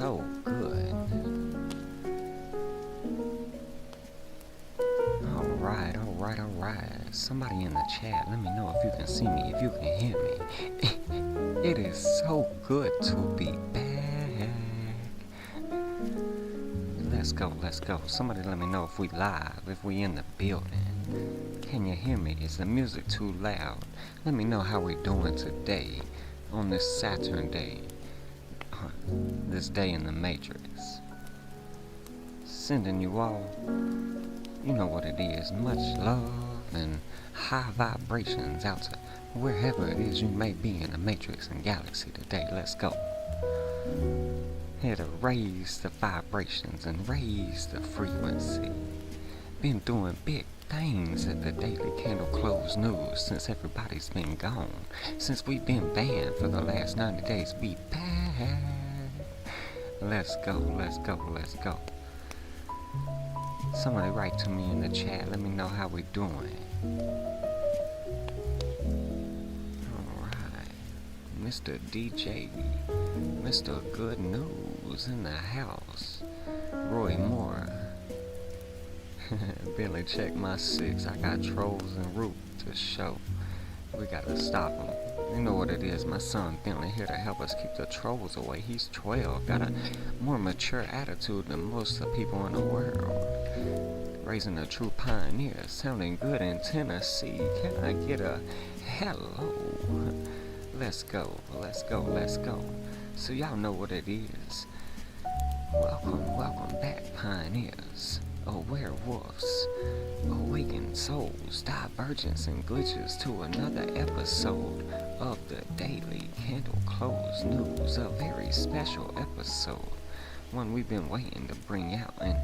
so good. Alright. Somebody in the chat, let me know if you can see me, if you can hear me. It is so good to be back. Let's go. Somebody let me know if we live, if we in the building. Can you hear me? Is the music too loud? Let me know how we doing today on this Saturn day. This day in the Matrix. Sending you all, you know what it is, much love and high vibrations out to wherever it is you may be in the Matrix and galaxy today. Let's go. Here to raise the vibrations and raise the frequency. Been doing big things at the Daily Candle Close News since everybody's been gone. Since we've been banned for the last 90 days, be back. Let's go. Somebody write to me in the chat, let me know how we doing. Alright. Mr. DJ, Mr. Good News in the house. Roy Moore. Billy, check my 6. I got trolls en route to show. We gotta stop them. You know what it is, my son Bentley here to help us keep the trolls away. He's 12, got a more mature attitude than most of the people in the world. Raising a true pioneer, sounding good in Tennessee. Can I get a hello? Let's go. So y'all know what it is. Welcome back, pioneers. Werewolves, awakened souls, divergence and glitches to another episode of the Daily Candle Close News, a very special episode, one we've been waiting to bring out, and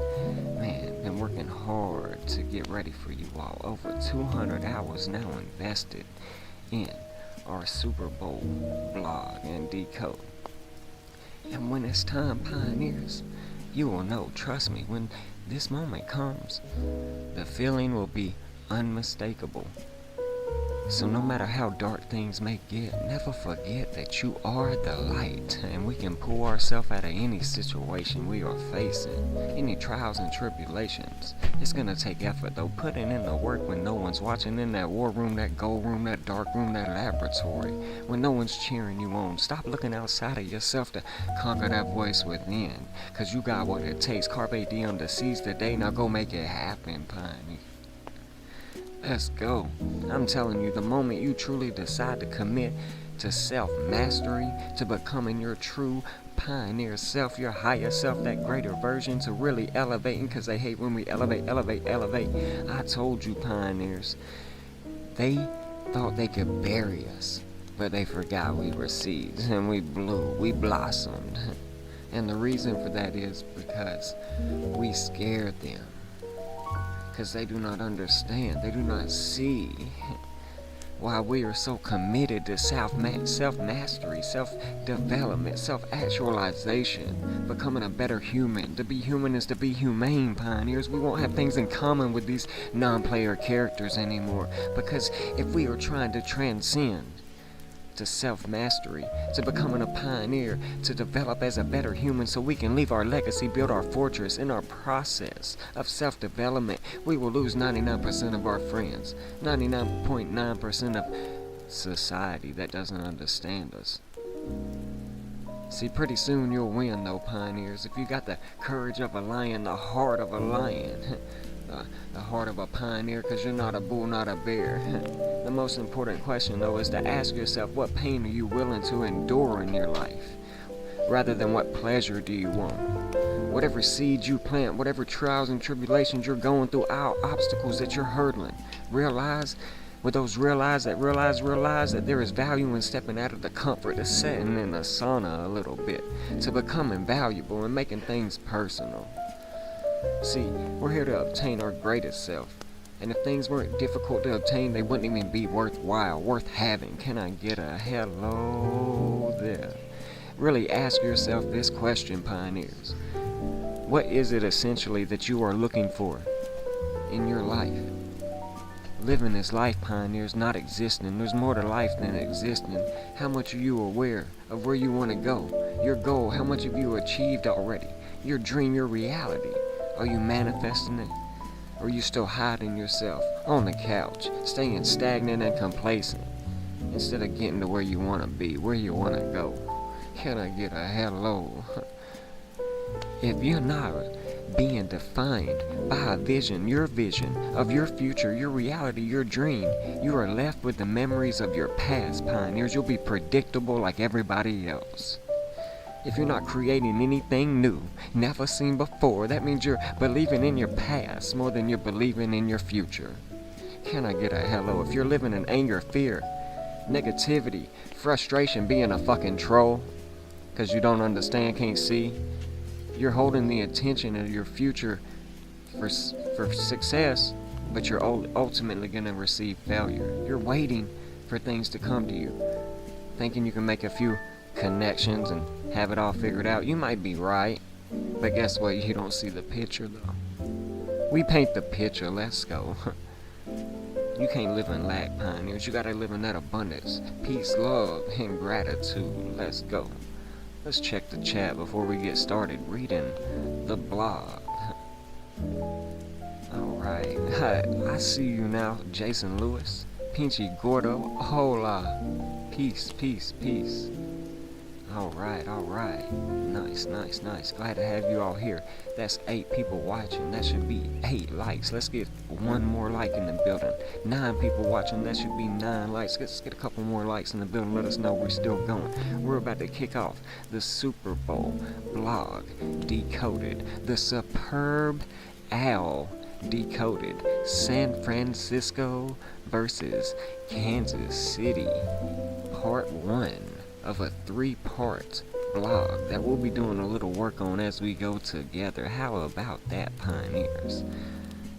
man, been working hard to get ready for you all. Over 200 hours now invested in our Super Bowl blog and decode. And when it's time, pioneers, you will know, trust me, when this moment comes, the feeling will be unmistakable. So no matter how dark things may get, never forget that you are the light, and we can pull ourselves out of any situation we are facing, any trials and tribulations. It's gonna take effort though, putting in the work when no one's watching, in that war room, that gold room, that dark room, that laboratory, when no one's cheering you on. Stop looking outside of yourself to conquer that voice within, cause you got what it takes. Carpe diem to seize the day, now go make it happen, pioneer. Let's go. I'm telling you, the moment you truly decide to commit to self-mastery, to becoming your true pioneer self, your higher self, that greater version, to really elevating, because they hate when we elevate. I told you, pioneers, they thought they could bury us, but they forgot we were seeds, and we blew, we blossomed. And the reason for that is because we scared them. Because they do not understand, they do not see why we are so committed to self-mastery, self-development, self-actualization, becoming a better human. To be human is to be humane, pioneers. We won't have things in common with these non-player characters anymore, because if we are trying to transcend to self-mastery, to becoming a pioneer, to develop as a better human so we can leave our legacy, build our fortress. In our process of self-development, we will lose 99% of our friends, 99.9% of society that doesn't understand us. See, pretty soon you'll win though, pioneers, if you got the courage of a lion, the heart of a lion. The heart of a pioneer, because you're not a bull, not a bear. The most important question, though, is to ask yourself, what pain are you willing to endure in your life, rather than what pleasure do you want? Whatever seeds you plant, whatever trials and tribulations you're going through, obstacles that you're hurdling, realize that there is value in stepping out of the comfort of sitting in the sauna a little bit, to becoming valuable and making things personal. See, we're here to obtain our greatest self, and if things weren't difficult to obtain, they wouldn't even be worthwhile, worth having. Can I get a hello there? Really ask yourself this question, pioneers. What is it essentially that you are looking for in your life? Living this life, pioneers, not existing. There's more to life than existing. How much are you aware of where you want to go? Your goal, how much have you achieved already? Your dream, your reality. Are you manifesting it? Or are you still hiding yourself on the couch, staying stagnant and complacent, instead of getting to where you want to be, where you want to go? Can I get a hello? If you're not being defined by a vision of your future, your reality, your dream, you are left with the memories of your past, pioneers. You'll be predictable like everybody else. If you're not creating anything new, never seen before, that means you're believing in your past more than you're believing in your future. Can I get a hello? If you're living in anger, fear, negativity, frustration, being a fucking troll, because you don't understand, can't see, you're holding the attention of your future for success, but you're ultimately going to receive failure. You're waiting for things to come to you, thinking you can make a few connections and have it all figured out. You might be right, but guess what? You don't see the picture though. We paint the picture. Let's go. You can't live in lack, pioneers. You gotta live in that abundance, peace, love, and gratitude. Let's go. Let's check the chat before we get started reading the blog. Alright. Hi, I see you now, Jason Lewis, Pinchy Gordo. Hola. Peace, peace, peace. Alright. Nice. Glad to have you all here. That's 8 people watching. That should be 8 likes. Let's get 1 more like in the building. 9 people watching. That should be 9 likes. Let's get a couple more likes in the building. Let us know we're still going. We're about to kick off the Super Bowl blog Decoded. The superb owl Decoded. San Francisco versus Kansas City. Part 1 of a 3-part blog that we'll be doing a little work on as we go together. How about that, pioneers?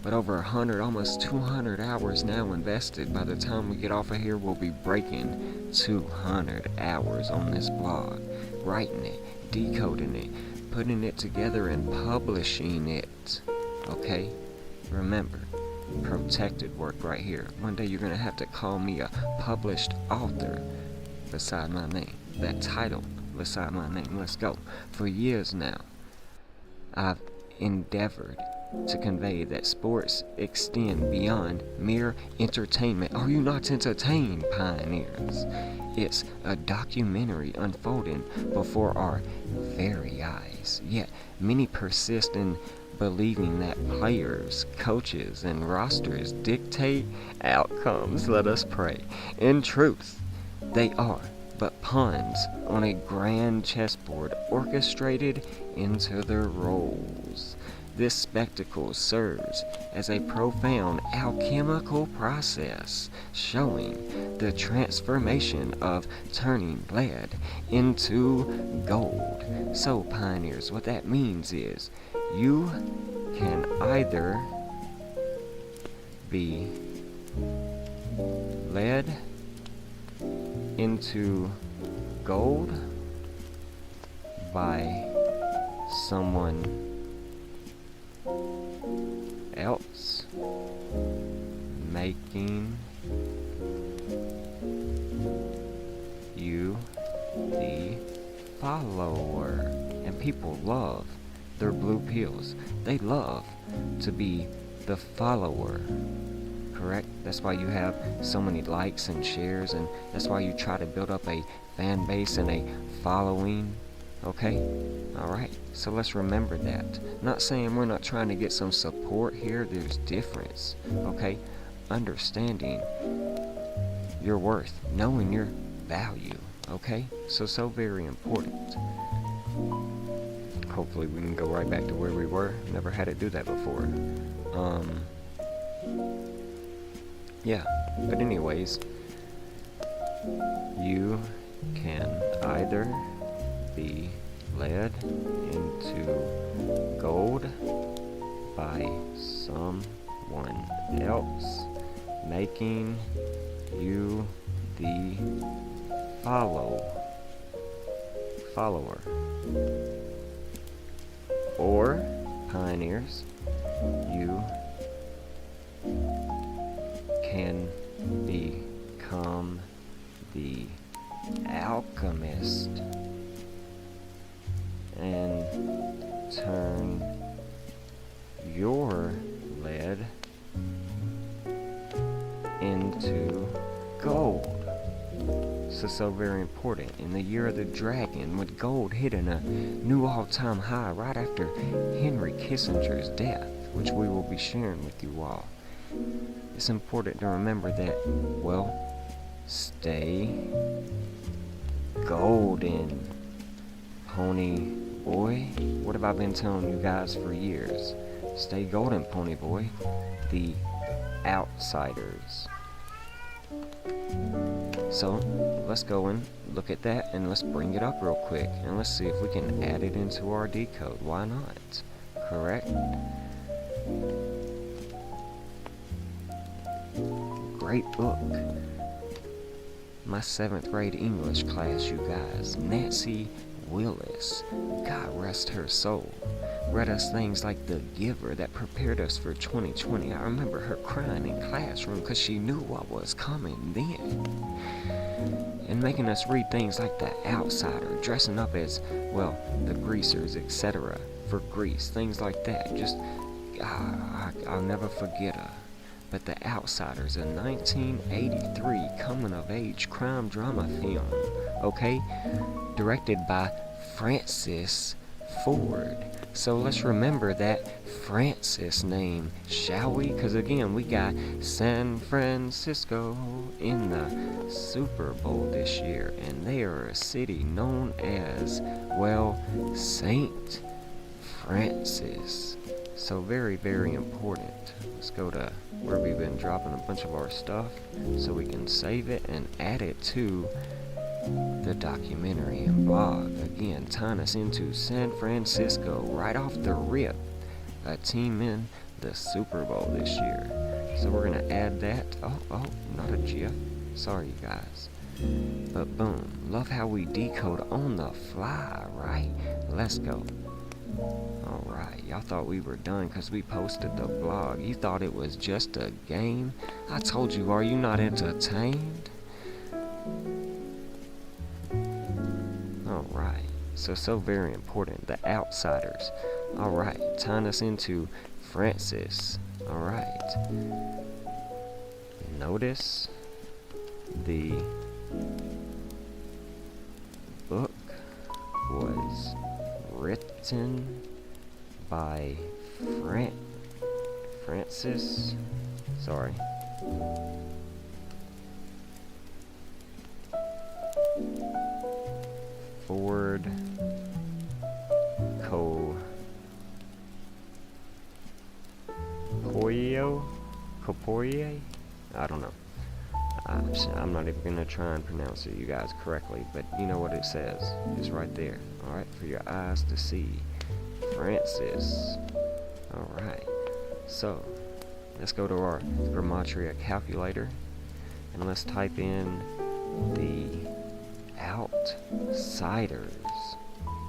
But over 100, almost 200 hours now invested. By the time we get off of here, we'll be breaking 200 hours on this blog, writing it, decoding it, putting it together and publishing it. Okay? Remember, protected work right here. One day you're gonna have to call me a published author beside my name. That title beside my name. Let's go. For years now, I've endeavored to convey that sports extend beyond mere entertainment. Are you not entertained, pioneers? It's a documentary unfolding before our very eyes. Yet many persist in believing that players, coaches, and rosters dictate outcomes. Let us pray. In truth, they are but pawns on a grand chessboard orchestrated into their roles. This spectacle serves as a profound alchemical process, showing the transformation of turning lead into gold. So, pioneers, what that means is you can either be led into gold by someone else making you the follower. And people love their blue pills. They love to be the follower. Correct? That's why you have so many likes and shares, and that's why you try to build up a fan base and a following. Okay? Alright, so let's remember that. Not saying we're not trying to get some support here. There's difference. Okay? Understanding your worth, knowing your value. Okay? So very important. Hopefully we can go right back to where we were. Never had to do that before. Yeah, but anyways, you can either be led into gold by someone else making you the follower, or pioneers, you can become the alchemist turn your lead into gold. So very important. In the year of the dragon, with gold hitting a new all-time high right after Henry Kissinger's death, which we will be sharing with you all. It's important to remember that, well, stay golden, pony boy. What have I been telling you guys for years? Stay golden, pony boy. The outsiders. So, let's go and look at that, and let's bring it up real quick, and let's see if we can add it into our decode. Why not? Correct? Great book. My 7th grade English class, you guys. Nancy Willis, God rest her soul, read us things like The Giver that prepared us for 2020. I remember her crying in classroom because she knew what was coming then. And making us read things like The Outsider, dressing up as, well, the greasers, etc. for Grease, things like that. Just, I'll never forget her. But The Outsiders, a 1983 coming-of-age crime drama film, okay? Directed by Francis Ford. So let's remember that Francis name, shall we? Because again, we got San Francisco in the Super Bowl this year, and they are a city known as, well, Saint Francis. So very, very important. Let's go to where we've been dropping a bunch of our stuff so we can save it and add it to the documentary and blog. Again, tying us into San Francisco right off the rip. A team in the Super Bowl this year. So we're going to add that. Oh, not a GIF. Sorry, you guys. But boom. Love how we decode on the fly, right? Let's go. Alright, y'all thought we were done because we posted the blog. You thought it was just a game? I told you, are you not entertained? Alright, so very important. The Outsiders. Alright, tying us into Francis. Alright. Notice the book was written by Francis. Sorry. Ford Coporie? I don't know. I'm not even gonna try and pronounce it, you guys, correctly, but you know what it says. It's right there. Alright, for your eyes to see. Francis. Alright. So, let's go to our Gematria calculator, and let's type in the Outsiders.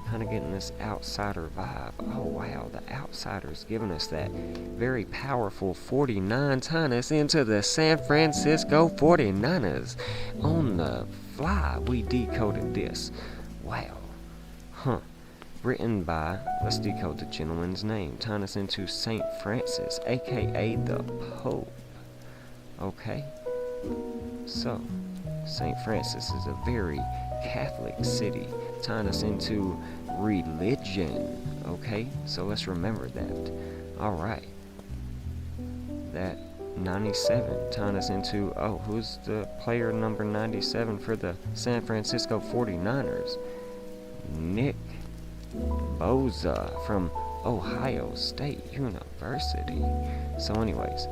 Kind of getting this outsider vibe. Oh wow, the Outsiders giving us that very powerful 49, tying us into the San Francisco 49ers. On the fly, we decoded this. Wow. Huh. Written by, let's decode the gentleman's name, tying us into Saint Francis, aka the Pope. Okay? So, Saint Francis is a very Catholic city, tying us into religion. Okay? So let's remember that. Alright. That 97, tying us into, who's the player number 97 for the San Francisco 49ers? Nick Bosa from Ohio State University. So anyways,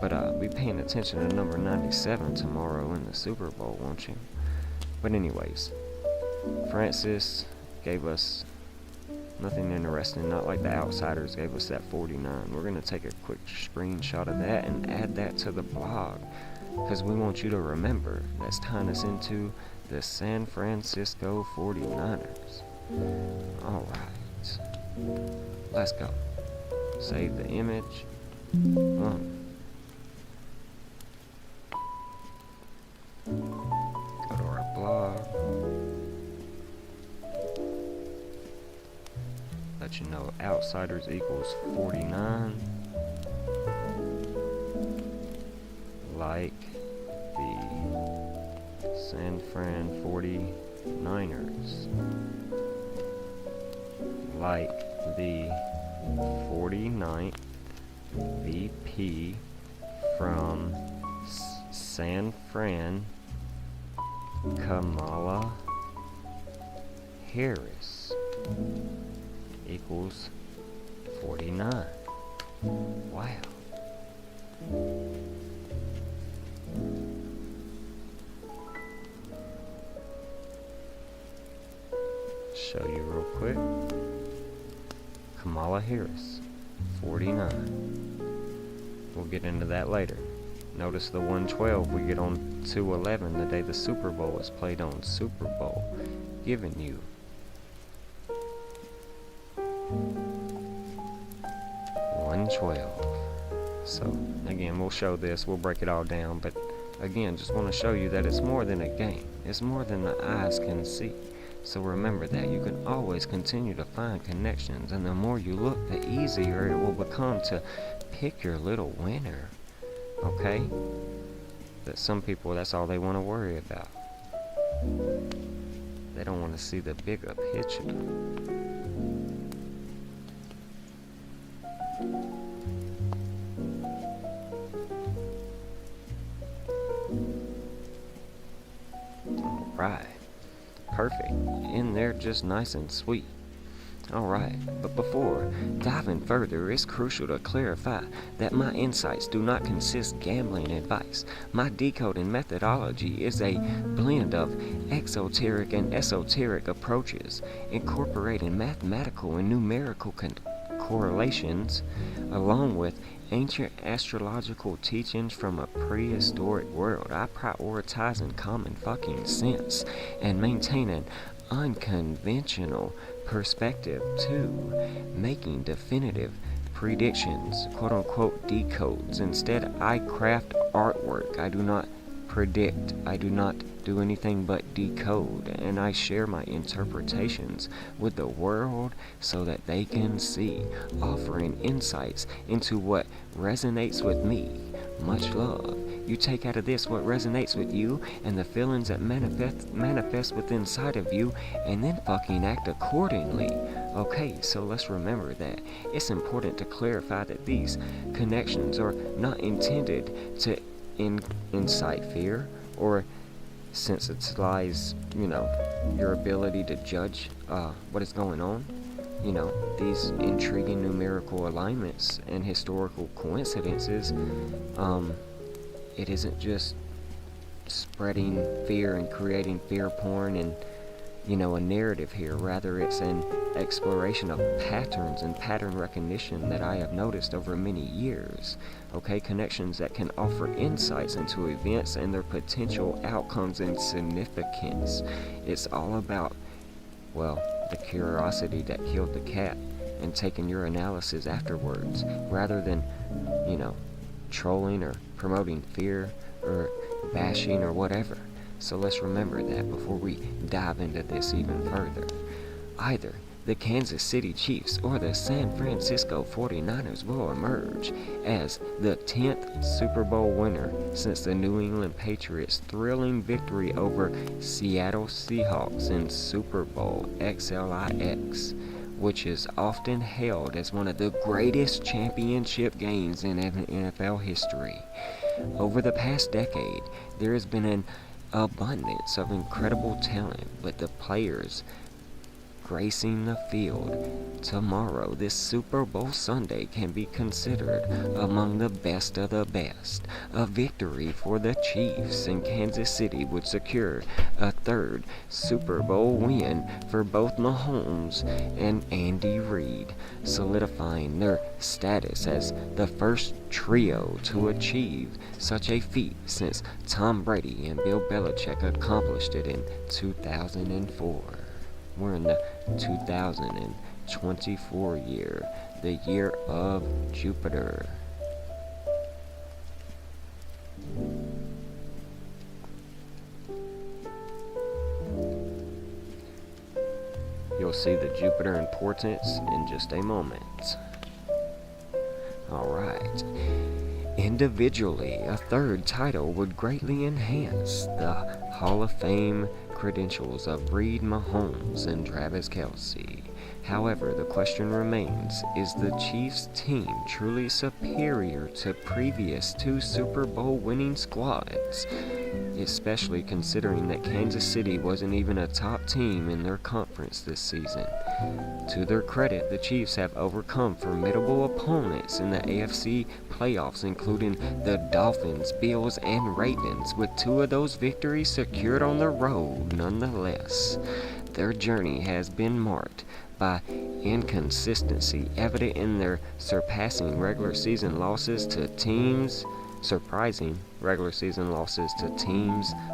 but be paying attention to number 97 tomorrow in the Super Bowl, won't you? But anyways, Francis gave us nothing interesting, not like the Outsiders gave us that 49. We're going to take a quick screenshot of that and add that to the blog, because we want you to remember that's tying us into the San Francisco 49ers. Alright, let's go. Save the image. Go to our blog. let you know outsiders equals 49, like the San Fran 49ers, like the 49th VP from San Fran, Kamala Harris, equals 49. Wow. Show you real quick. Kamala Harris, 49. We'll get into that later. Notice the 112 we get on 211 the day the Super Bowl is played on Super Bowl, giving you 112. So again, we'll show this, we'll break it all down, but again, just want to show you that it's more than a game. It's more than the eyes can see. So remember that you can always continue to find connections, and the more you look, the easier it will become to pick your little winner. Okay? But some people, that's all they want to worry about. They don't want to see the bigger picture. Alright. Perfect. In there just nice and sweet. Alright, but before diving further, it's crucial to clarify that my insights do not consist gambling advice. My decoding methodology is a blend of exoteric and esoteric approaches, incorporating mathematical and numerical correlations, along with ancient astrological teachings from a prehistoric world. I prioritize in common fucking sense and maintain an unconventional perspective too, making definitive predictions, quote-unquote decodes. Instead, I craft artwork. I do not predict. I do not do anything but decode, and I share my interpretations with the world so that they can see, offering insights into what resonates with me. Much love. You take out of this what resonates with you and the feelings that manifest within inside of you, and then fucking act accordingly. Okay, so let's remember that it's important to clarify that these connections are not intended to incite fear or sensitize, your ability to judge what is going on. These intriguing numerical alignments and historical coincidences, it isn't just spreading fear and creating fear porn and, a narrative here. Rather, it's an exploration of patterns and pattern recognition that I have noticed over many years. Okay, connections that can offer insights into events and their potential outcomes and significance. It's all about, the curiosity that killed the cat, and taking your analysis afterwards, rather than, trolling or promoting fear or bashing or whatever. So let's remember that before we dive into this even further. Either the Kansas City Chiefs or the San Francisco 49ers will emerge as the 10th Super Bowl winner since the New England Patriots' thrilling victory over Seattle Seahawks in Super Bowl XLIX, which is often hailed as one of the greatest championship games in NFL history. Over the past decade, there has been an abundance of incredible talent, but the players gracing the field tomorrow, this Super Bowl Sunday, can be considered among the best of the best. A victory for the Chiefs in Kansas City would secure a third Super Bowl win for both Mahomes and Andy Reid, solidifying their status as the first trio to achieve such a feat since Tom Brady and Bill Belichick accomplished it in 2004. We're in the 2024 year, the year of Jupiter. You'll see the Jupiter importance in just a moment. Alright. Individually, a third title would greatly enhance the Hall of Fame credentials of Reed Mahomes and Travis Kelce. However, the question remains, is the Chiefs team truly superior to previous two Super Bowl winning squads? Especially considering that Kansas City wasn't even a top team in their conference this season. To their credit, the Chiefs have overcome formidable opponents in the AFC playoffs, including the Dolphins, Bills, and Ravens, with two of those victories secured on the road nonetheless. Their journey has been marked by inconsistency, evident in their surprising regular season losses to teams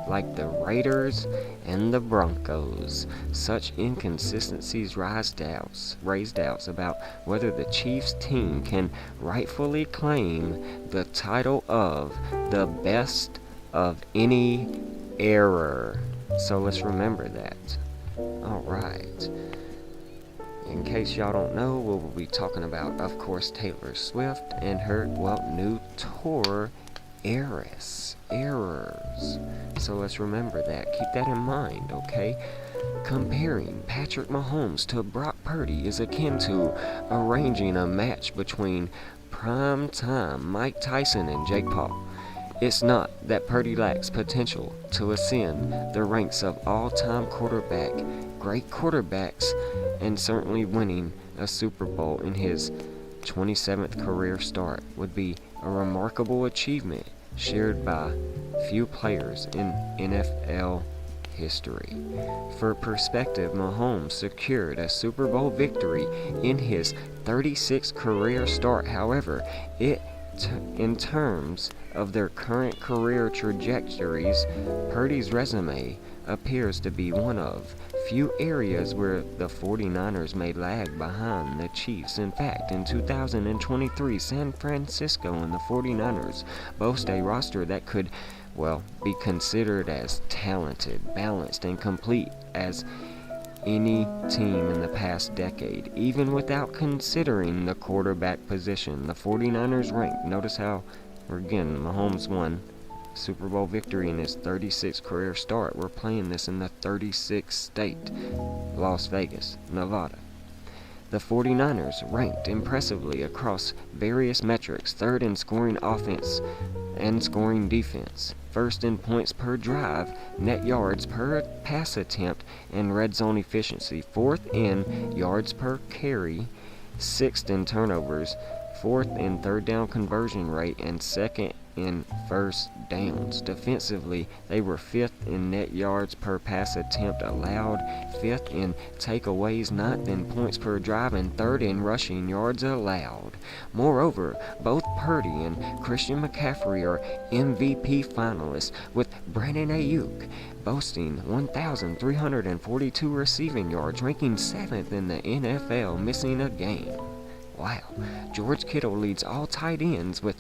like the Raiders and the Broncos. Such inconsistencies raise doubts about whether the Chiefs team can rightfully claim the title of the best of any era. So let's remember that. Alright. In case y'all don't know, we'll be talking about, of course, Taylor Swift and her, new tour, Errors. So let's remember that. Keep that in mind, okay? Comparing Patrick Mahomes to Brock Purdy is akin to arranging a match between prime-time Mike Tyson and Jake Paul. It's not that Purdy lacks potential to ascend the ranks of all-time great quarterbacks, and certainly winning a Super Bowl in his 27th career start would be a remarkable achievement shared by few players in NFL history. For perspective, Mahomes secured a Super Bowl victory in his 36th career start. However, in terms of their current career trajectories, Purdy's resume appears to be one of few areas where the 49ers may lag behind the Chiefs. In fact, in 2023, San Francisco and the 49ers boast a roster that could, be considered as talented, balanced, and complete as any team in the past decade. Even without considering the quarterback position, the 49ers ranked. Notice how, again, Mahomes won Super Bowl victory in his 36th career start. We're playing this in the 36th state, Las Vegas, Nevada. The 49ers ranked impressively across various metrics, third in scoring offense and scoring defense, first in points per drive, net yards per pass attempt, and red zone efficiency, fourth in yards per carry, sixth in turnovers, fourth in third down conversion rate, and second in first downs. Defensively, they were fifth in net yards per pass attempt allowed, fifth in takeaways, ninth in points per drive, and third in rushing yards allowed. Moreover, both Purdy and Christian McCaffrey are MVP finalists, with Brandon Ayuk boasting 1,342 receiving yards, ranking 7th in the NFL, missing a game. Wow. George Kittle leads all tight ends with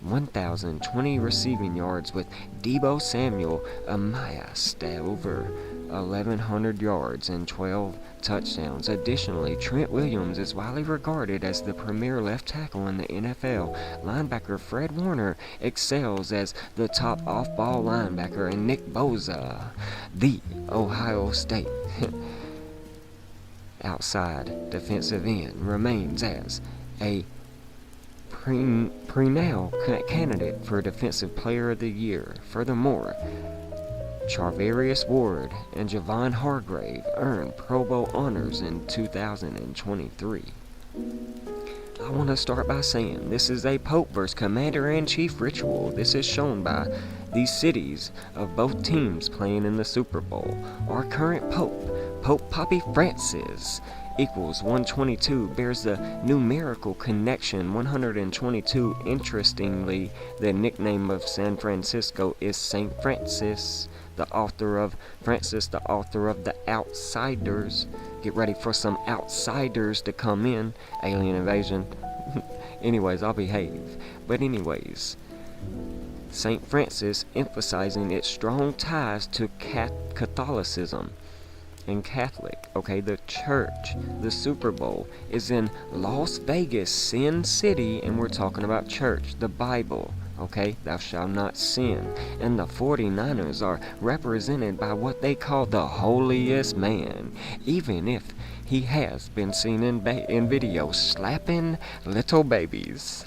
1,020 receiving yards, with Deebo Samuel amassed over 1,100 yards and 12 touchdowns. Additionally, Trent Williams is widely regarded as the premier left tackle in the NFL. Linebacker Fred Warner excels as the top off-ball linebacker, and Nick Bosa, the Ohio State outside defensive end, remains as a perennial candidate for Defensive Player of the Year. Furthermore, Charvarius Ward and Javon Hargrave earned Pro Bowl honors in 2023. I want to start by saying this is a Pope versus Commander-in-Chief ritual. This is shown by these cities of both teams playing in the Super Bowl. Our current Pope, Pope Poppy Francis, equals 122, bears the numerical connection 122. Interestingly, the nickname of San Francisco is Saint Francis, the author of The Outsiders. Get ready for some outsiders to come in. Alien invasion. Anyways, I'll behave. But anyways, Saint Francis emphasizing its strong ties to Catholicism. and Catholic. Okay, the church, the Super Bowl is in Las Vegas, Sin City, and we're talking about church, the Bible. Okay, thou shalt not sin. And the 49ers are represented by what they call the holiest man, even if he has been seen in videos slapping little babies.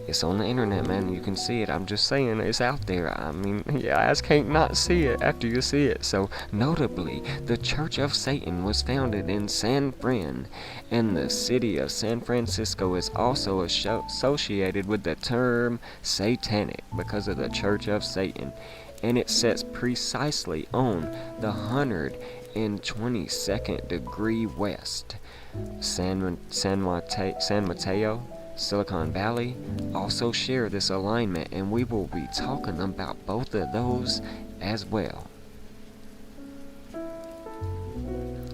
It's on the internet, man. You can see it. I'm just saying, it's out there. I mean, your eyes can't not see it after you see it. So, notably, the Church of Satan was founded in San Fran, and the city of San Francisco is also associated with the term satanic because of the Church of Satan. And it sets precisely on the 122nd degree west. San Mateo, Silicon Valley also share this alignment, and we will be talking about both of those as well.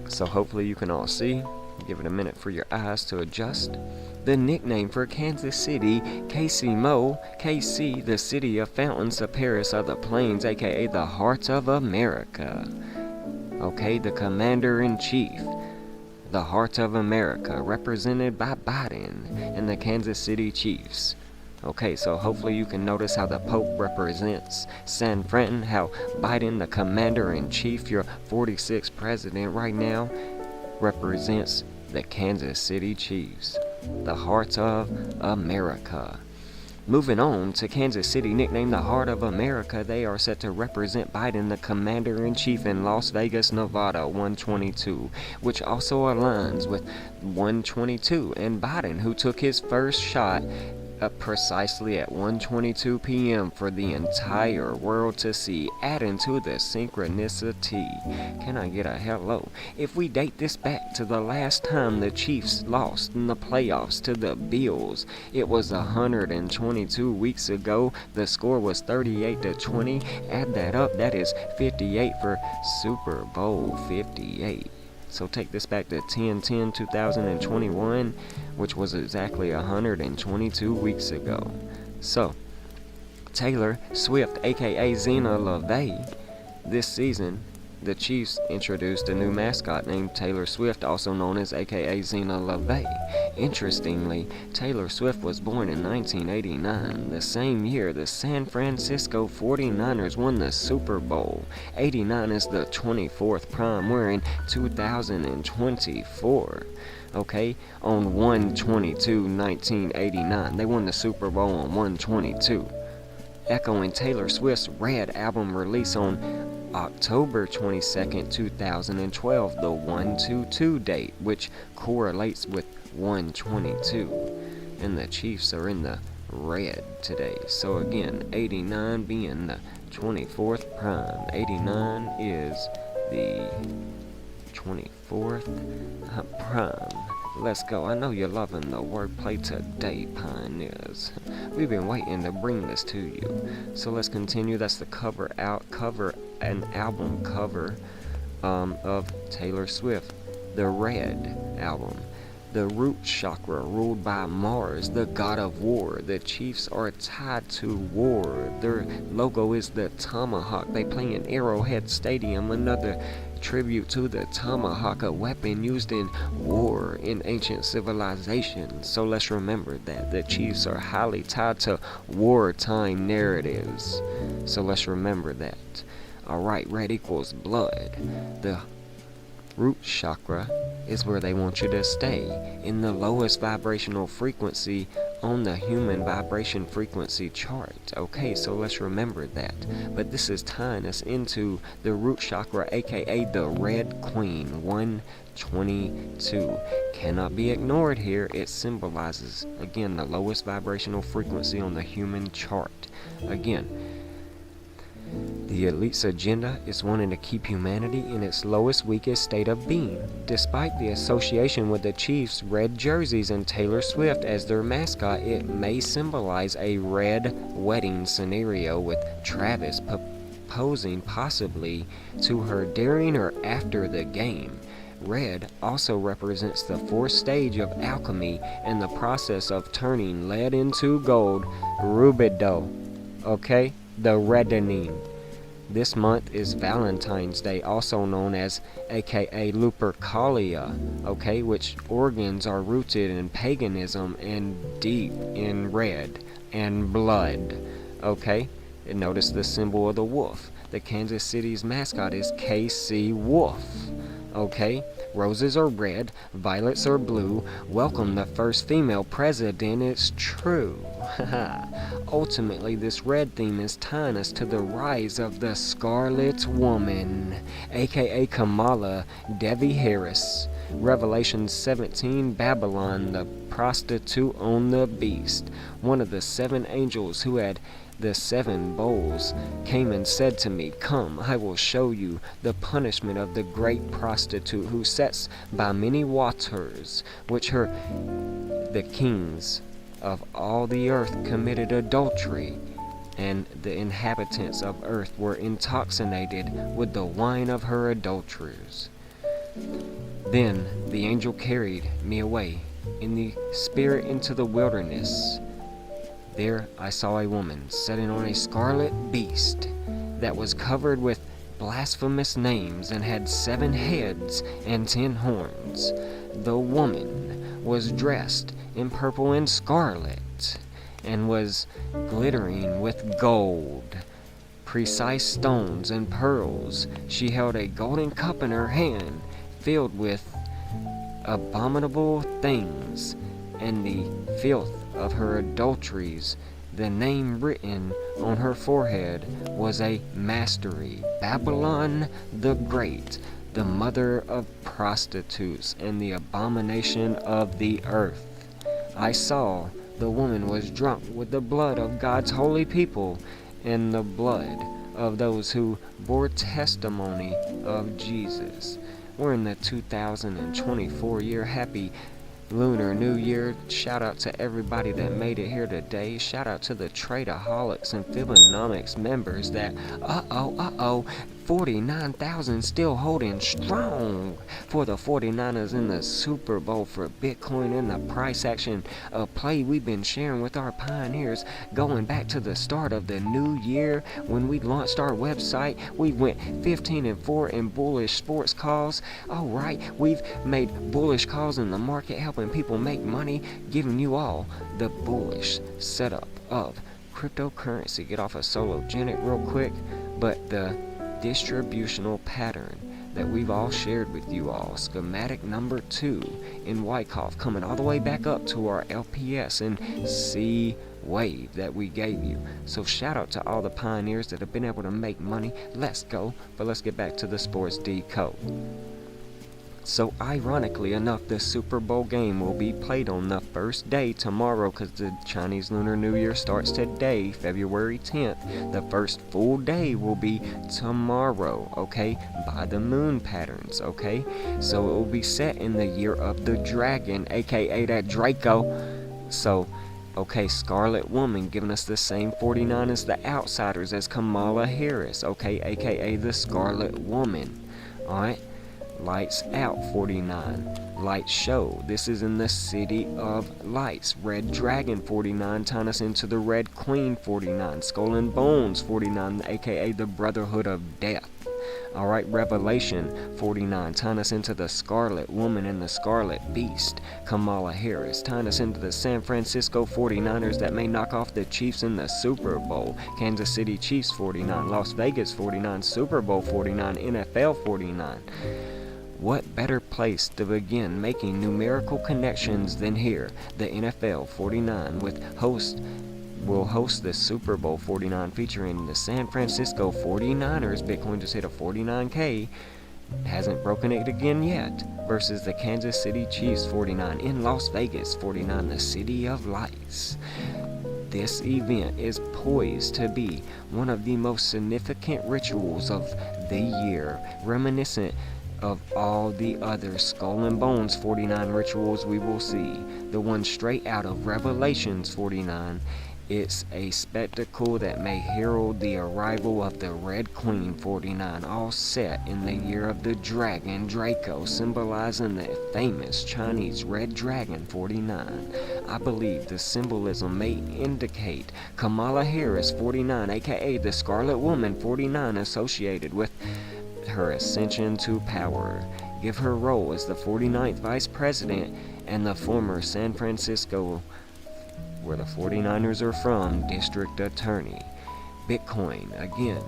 So hopefully you can all see. Give it a minute for your eyes to adjust. The nickname for Kansas City, KC, the city of fountains, the Paris of the plains, aka the heart of America. Okay, the commander-in-chief. The heart of America, represented by Biden and the Kansas City Chiefs. Okay, so hopefully you can notice how the Pope represents San Fran, how Biden, the commander-in-chief, your 46th president right now, represents the Kansas City Chiefs, the heart of America. Moving on to Kansas City, nicknamed the Heart of America, they are set to represent Biden, the Commander-in-Chief, in Las Vegas, Nevada, 122, which also aligns with 122 and Biden, who took his first shot precisely at 1:22 p.m. for the entire world to see, adding to the synchronicity. Can I get a hello? If we date this back to the last time the Chiefs lost in the playoffs to the Bills, it was 122 weeks ago. The score was 38-20. Add that up, that is 58 for Super Bowl 58. So take this back to 10/10/2021, which was exactly 122 weeks ago. So, Taylor Swift, aka Zena LaVey, this season, the Chiefs introduced a new mascot named Taylor Swift, also known as aka Zena LaVey. Interestingly, Taylor Swift was born in 1989, the same year the San Francisco 49ers won the Super Bowl. 89 is the 24th prime. We're in 2024. Okay, on 1/22/1989. They won the Super Bowl on 1/22. Echoing Taylor Swift's Red album release on October 22nd, 2012, the 122 date, which correlates with 122. And the Chiefs are in the red today. So again, 89 being the 24th prime. 89 is the 24th prime. Let's go. I know you're loving the wordplay today, pioneers. We've been waiting to bring this to you. So let's continue. That's the an album cover of Taylor Swift, the Red album. The root chakra ruled by Mars, the god of war. The Chiefs are tied to war. Their logo is the tomahawk. They play in Arrowhead Stadium, another tribute to the tomahawk, a weapon used in war in ancient civilizations. So let's remember that the Chiefs are highly tied to wartime narratives. So let's remember that. Alright, red equals blood. The root chakra is where they want you to stay, in the lowest vibrational frequency on the human vibration frequency chart. Okay, so let's remember that. But this is tying us into the root chakra, aka the Red Queen, 122. Cannot be ignored here. It symbolizes, again, the lowest vibrational frequency on the human chart. Again, the elite's agenda is wanting to keep humanity in its lowest, weakest state of being. Despite the association with the Chiefs' red jerseys and Taylor Swift as their mascot, it may symbolize a red wedding scenario with Travis proposing possibly to her during or after the game. Red also represents the fourth stage of alchemy and the process of turning lead into gold, rubido. Okay? The reddening. This month is Valentine's Day, also known as aka Lupercalia, okay, which organs are rooted in paganism and deep in red and blood, okay? And notice the symbol of the wolf. The Kansas City's mascot is KC Wolf, okay? Roses are red, violets are blue. Welcome the first female president, it's true. Ultimately, this red theme is tying us to the rise of the Scarlet Woman, aka Kamala Devi Harris. Revelation 17, Babylon, the prostitute on the beast. One of the 7 angels who had the 7 bowls came and said to me, "Come, I will show you the punishment of the great prostitute who sits by many waters, which the kings of all the earth committed adultery, and the inhabitants of earth were intoxicated with the wine of her adulterers." Then the angel carried me away in the spirit into the wilderness. There I saw a woman sitting on a scarlet beast that was covered with blasphemous names and had 7 heads and 10 horns. The woman was dressed in purple and scarlet and was glittering with gold, precise stones and pearls. She held a golden cup in her hand filled with abominable things and the filth of her adulteries. The name written on her forehead was a mastery, Babylon the Great, the mother of prostitutes and the abomination of the earth. I saw the woman was drunk with the blood of God's holy people and the blood of those who bore testimony of Jesus. We're in the 2024 year. Happy Lunar New Year. Shout out to everybody that made it here today. Shout out to the Tradeaholics and Philonomics members that 49,000 still holding strong for the 49ers in the Super Bowl for Bitcoin and the price action of play we've been sharing with our pioneers going back to the start of the new year when we launched our website. We went 15-4 in bullish sports calls. Alright, we've made bullish calls in the market, helping people make money, giving you all the bullish setup of cryptocurrency. Get off of Sologenic real quick, but the distributional pattern that we've all shared with you all, schematic number 2 in Wyckoff, coming all the way back up to our LPS and C wave that we gave you. So shout out to all the pioneers that have been able to make money. Let's go, but let's get back to the sports decode. So ironically enough, the Super Bowl game will be played on the first day tomorrow, because the Chinese Lunar New Year starts today, February 10th. The first full day will be tomorrow, okay, by the moon patterns, okay? So it will be set in the year of the dragon, aka that Draco. So, okay, Scarlet Woman giving us the same 49 as the Outsiders as Kamala Harris, okay, aka the Scarlet Woman, alright? Lights Out 49, Light Show. This is in the City of Lights. Red Dragon 49, tying us into the Red Queen 49. Skull and Bones 49, aka the Brotherhood of Death. Alright, Revelation 49, tying us into the Scarlet Woman and the Scarlet Beast, Kamala Harris, tying us into the San Francisco 49ers that may knock off the Chiefs in the Super Bowl, Kansas City Chiefs 49, Las Vegas 49, Super Bowl 49, NFL 49. What better place to begin making numerical connections than here? The NFL 49 will host the Super Bowl 49 featuring the San Francisco 49ers. Bitcoin just hit a 49K. Hasn't broken it again yet. Versus the Kansas City Chiefs 49 in Las Vegas 49, the City of Lights. This event is poised to be one of the most significant rituals of the year, reminiscent of all the other Skull and Bones 49 rituals we will see. The one straight out of Revelations 49. It's a spectacle that may herald the arrival of the Red Queen 49, all set in the year of the Dragon Draco, symbolizing the famous Chinese Red Dragon 49. I believe the symbolism may indicate Kamala Harris, 49, aka the Scarlet Woman, 49, associated with her ascension to power. Give her role as the 49th Vice President and the former San Francisco, where the 49ers are from, District Attorney. Bitcoin, again,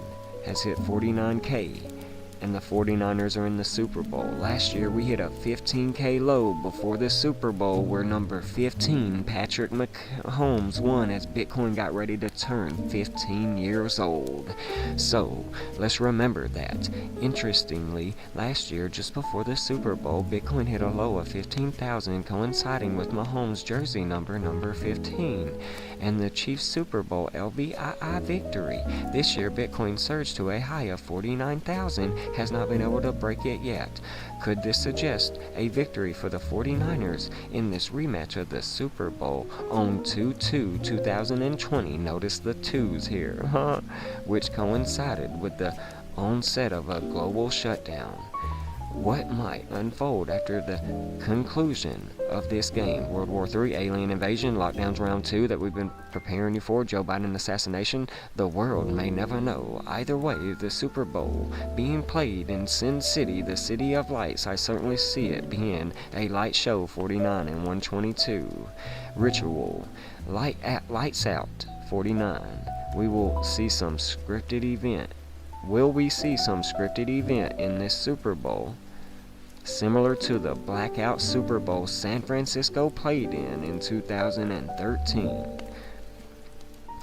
has hit 49K, and the 49ers are in the Super Bowl. Last year we hit a 15K low before the Super Bowl, where number 15, Patrick Mahomes, won as Bitcoin got ready to turn 15 years old. So, let's remember that. Interestingly, last year, just before the Super Bowl, Bitcoin hit a low of 15,000, coinciding with Mahomes' jersey number 15, and the Chiefs Super Bowl LVIII victory. This year, Bitcoin surged to a high of 49,000, has not been able to break it yet. Could this suggest a victory for the 49ers in this rematch of the Super Bowl on 2/2/2020? Notice the twos here, which coincided with the onset of a global shutdown. What might unfold after the conclusion of this game? World War III, alien invasion, lockdowns round 2 that we've been preparing you for, Joe Biden assassination? The world may never know. Either way, the Super Bowl being played in Sin City, the City of Lights, I certainly see it being a light show, 49 and 122. Ritual, lights out, 49. We will see some scripted event. Will we see some scripted event in this Super Bowl, similar to the blackout Super Bowl San Francisco played in 2013?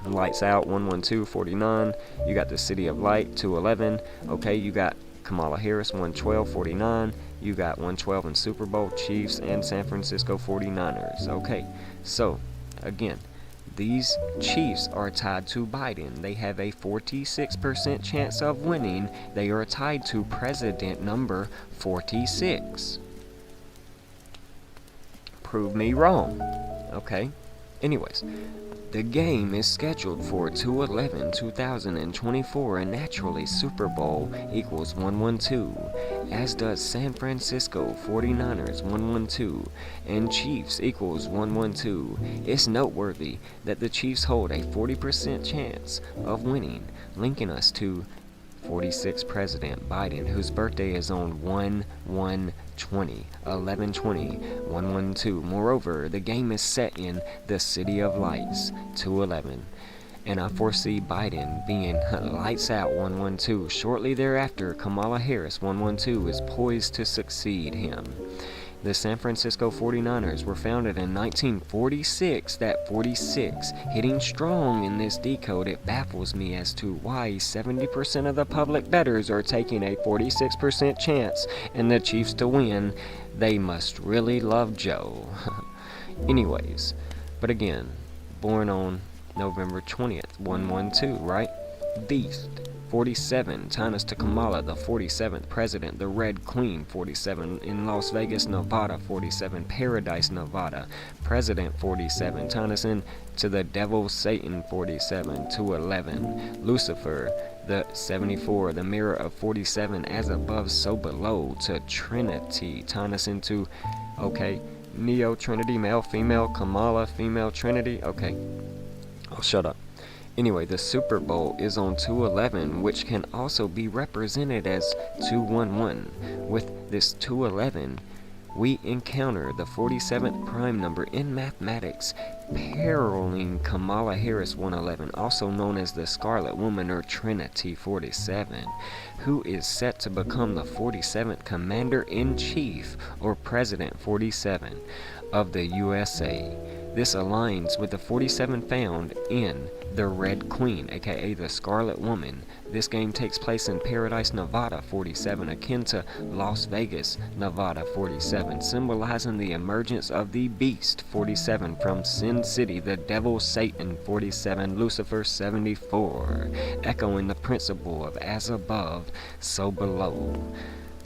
Lights out, 112, 49. You got the City of Light, 211. Okay, you got Kamala Harris, 112, 49. You got 112 in Super Bowl, Chiefs and San Francisco 49ers. Okay, so, again, these Chiefs are tied to Biden. They have a 46% chance of winning. They are tied to President number 46. Prove me wrong. Okay? Anyways, the game is scheduled for 2/11/2024, and naturally Super Bowl equals 112, as does San Francisco 49ers 112, and Chiefs equals 112. It's noteworthy that the Chiefs hold a 40% chance of winning, linking us to 46 President Biden, whose birthday is on 1/1/20, 11/20, 1/12. Moreover, the game is set in the City of Lights, 2/11, and I foresee Biden being lights out, 1/12. Shortly thereafter, Kamala Harris, 1/12, is poised to succeed him. The San Francisco 49ers were founded in 1946. That 46 hitting strong in this decode. It baffles me as to why 70% of the public bettors are taking a 46% chance and the Chiefs to win. They must really love Joe. Anyways, but again, born on November 20th, 1/12, right? Beast. 47, tying us to Kamala, the 47th president, the Red Queen, 47, in Las Vegas, Nevada, 47, Paradise, Nevada, President, 47, tying us in to the devil, Satan, 47, 211, Lucifer, the 74, the mirror of 47, as above, so below, to Trinity, tying us into, okay, Neo, Trinity, male, female, Kamala, female, Trinity, okay, I'll shut up. Anyway, the Super Bowl is on 2/11, which can also be represented as 211. With this 2/11, we encounter the 47th prime number in mathematics, paralleling Kamala Harris 111, also known as the Scarlet Woman or Trinity 47, who is set to become the 47th Commander-in-Chief or President 47 of the USA. This aligns with the 47 found in the Red Queen, aka the Scarlet Woman. This game takes place in Paradise, Nevada, 47, akin to Las Vegas, Nevada, 47, symbolizing the emergence of the Beast, 47, from Sin City, the Devil, Satan, 47, Lucifer, 74, echoing the principle of as above, so below.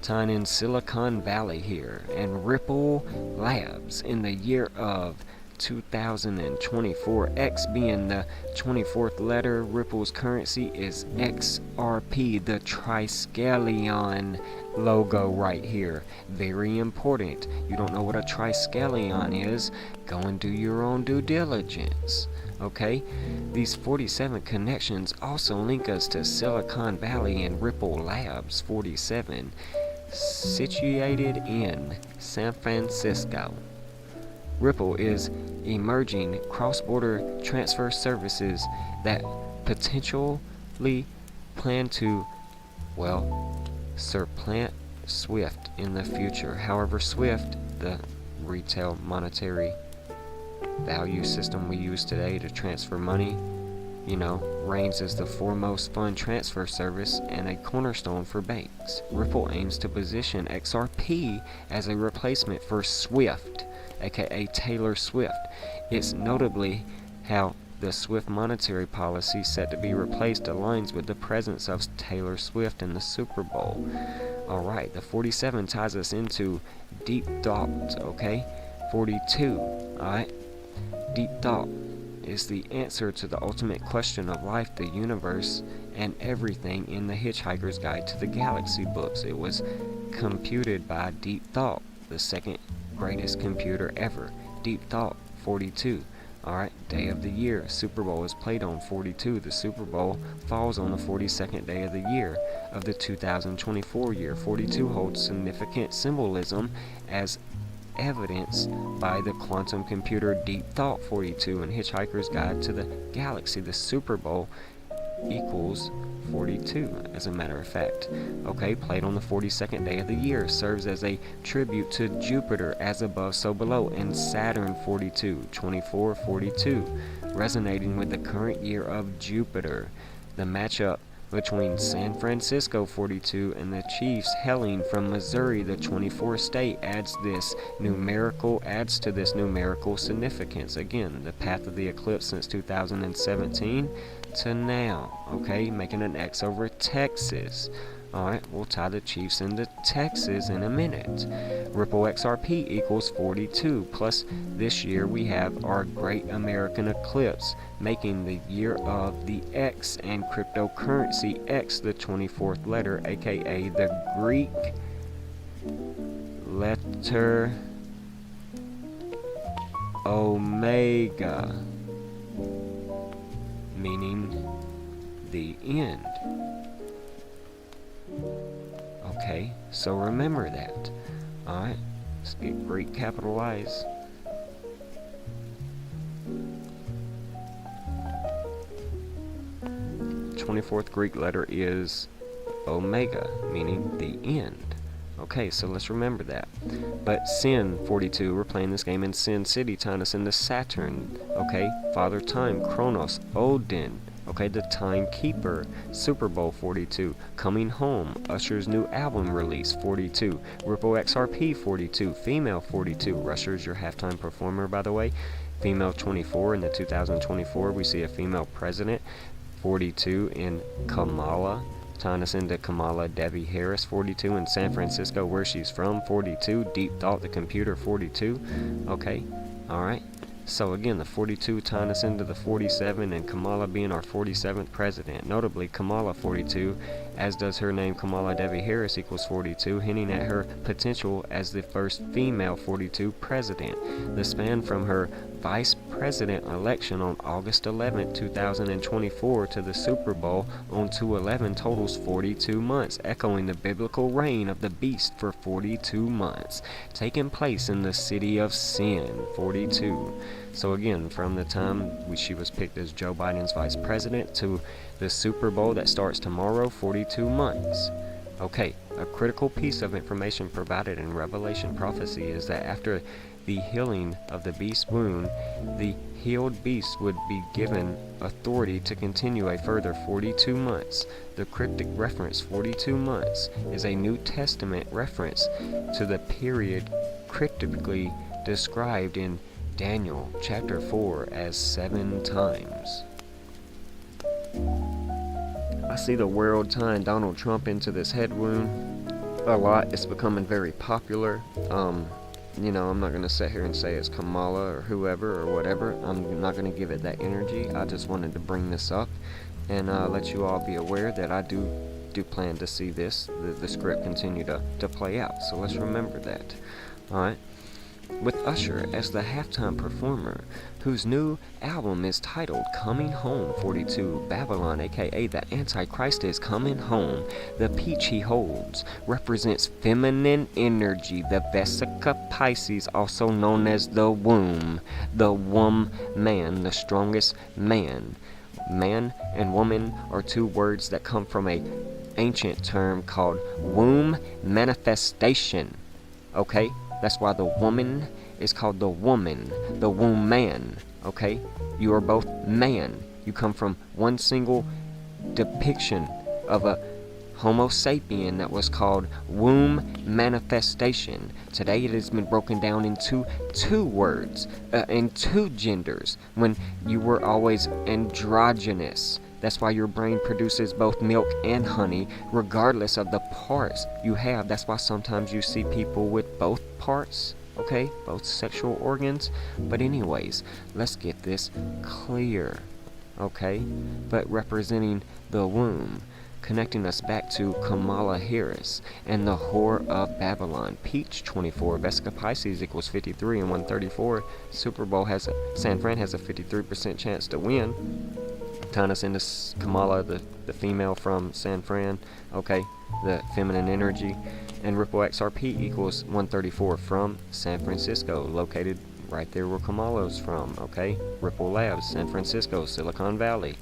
Tying in Silicon Valley here, and Ripple Labs in the year of 2024. X being the 24th letter. Ripple's currency is XRP, the triskelion logo right here. Very important. You don't know what a triskelion is? Go and do your own due diligence. Okay, these 47 connections also link us to Silicon Valley and Ripple Labs 47, situated in San Francisco. Ripple is emerging cross-border transfer services that potentially plan to, supplant SWIFT in the future. However, SWIFT, the retail monetary value system we use today to transfer money, reigns as the foremost fund transfer service and a cornerstone for banks. Ripple aims to position XRP as a replacement for SWIFT, aka Taylor Swift. It's notably how the SWIFT monetary policy set to be replaced aligns with the presence of Taylor Swift in the Super Bowl. Alright, the 47 ties us into deep thought, okay? 42, alright? Deep thought is the answer to the ultimate question of life, the universe, and everything in the Hitchhiker's Guide to the Galaxy books. It was computed by Deep Thought, the second greatest computer ever. Deep Thought 42. Alright, day of the year. Super Bowl is played on 42. The Super Bowl falls on the 42nd day of the year of the 2024 year. 42 holds significant symbolism as evidenced by the quantum computer Deep Thought 42 and Hitchhiker's Guide to the Galaxy. The Super Bowl equals 42, as a matter of fact. Okay, played on the 42nd day of the year, serves as a tribute to Jupiter, as above so below, and Saturn 42, 24, 42, resonating with the current year of Jupiter. The matchup between San Francisco 42 and the Chiefs hailing from Missouri, the 24th state, adds to this numerical significance. Again, the path of the eclipse since 2017 to now, okay, making an X over Texas. Alright, we'll tie the Chiefs into Texas in a minute. Ripple XRP equals 42, plus this year we have our Great American Eclipse, making the year of the X, and cryptocurrency X the 24th letter, aka the Greek letter Omega, meaning the end. Okay, so remember that. Alright, let's get Greek capitalized. The 24th Greek letter is Omega, meaning the end. Okay, so let's remember that. But Sin 42, we're playing this game in Sin City, tying us into Saturn. Okay, Father Time, Kronos, Odin. Okay, the Timekeeper. Super Bowl 42, Coming Home, Usher's new album release 42, Ripple XRP 42, Female 42, Usher's your halftime performer, by the way. Female 24, in the 2024 we see a female president. 42 in Kamala, tying us into Kamala Debbie Harris 42, in San Francisco, where she's from 42, Deep Thought the computer 42. Okay, alright. So again, the 42 tying us into the 47, and Kamala being our 47th president. Notably, Kamala 42, as does her name Kamala Devi Harris, equals 42, hinting at her potential as the first female 42 president. The span from her vice president election on August 11, 2024 to the Super Bowl on 2/11 totals 42 months, echoing the biblical reign of the beast for 42 months, taking place in the city of Sin, 42. So again, from the time she was picked as Joe Biden's vice president to the Super Bowl that starts tomorrow, 42 months. Okay, a critical piece of information provided in Revelation prophecy is that after the healing of the beast's wound, the healed beast would be given authority to continue a further 42 months. The cryptic reference 42 months is a New Testament reference to the period cryptically described in Daniel chapter 4 as 7 times. I see the world tying Donald Trump into this head wound a lot. It's becoming very popular. I'm not going to sit here and say it's Kamala or whoever or whatever. I'm not going to give it that energy. I just wanted to bring this up and let you all be aware that I do plan to see the script continue to play out. So let's remember that. Alright? With Usher as the halftime performer, whose new album is titled Coming Home 42, Babylon, aka the Antichrist, is coming home. The peach he holds represents feminine energy, the Vesica Pisces, also known as the womb, man, the strongest man. Man and woman are two words that come from a ancient term called womb manifestation. Okay? That's why the woman is called the woman, the womb man. Okay? You are both man. You come from one single depiction of a Homo sapien that was called womb manifestation. Today it has been broken down into two words, in two genders, when you were always androgynous. That's why your brain produces both milk and honey, regardless of the parts you have. That's why sometimes you see people with both parts, okay? Both sexual organs. But anyways, let's get this clear, okay? But representing the womb, connecting us back to Kamala Harris and the Whore of Babylon. Peach 24, Vesica Pisces equals 53 and 134. Super Bowl San Fran has a 53% chance to win. Tying us into Kamala, the female from San Fran, okay, the feminine energy. And Ripple XRP equals 134 from San Francisco, located right there where Kamala's from, okay? Ripple Labs, San Francisco, Silicon Valley.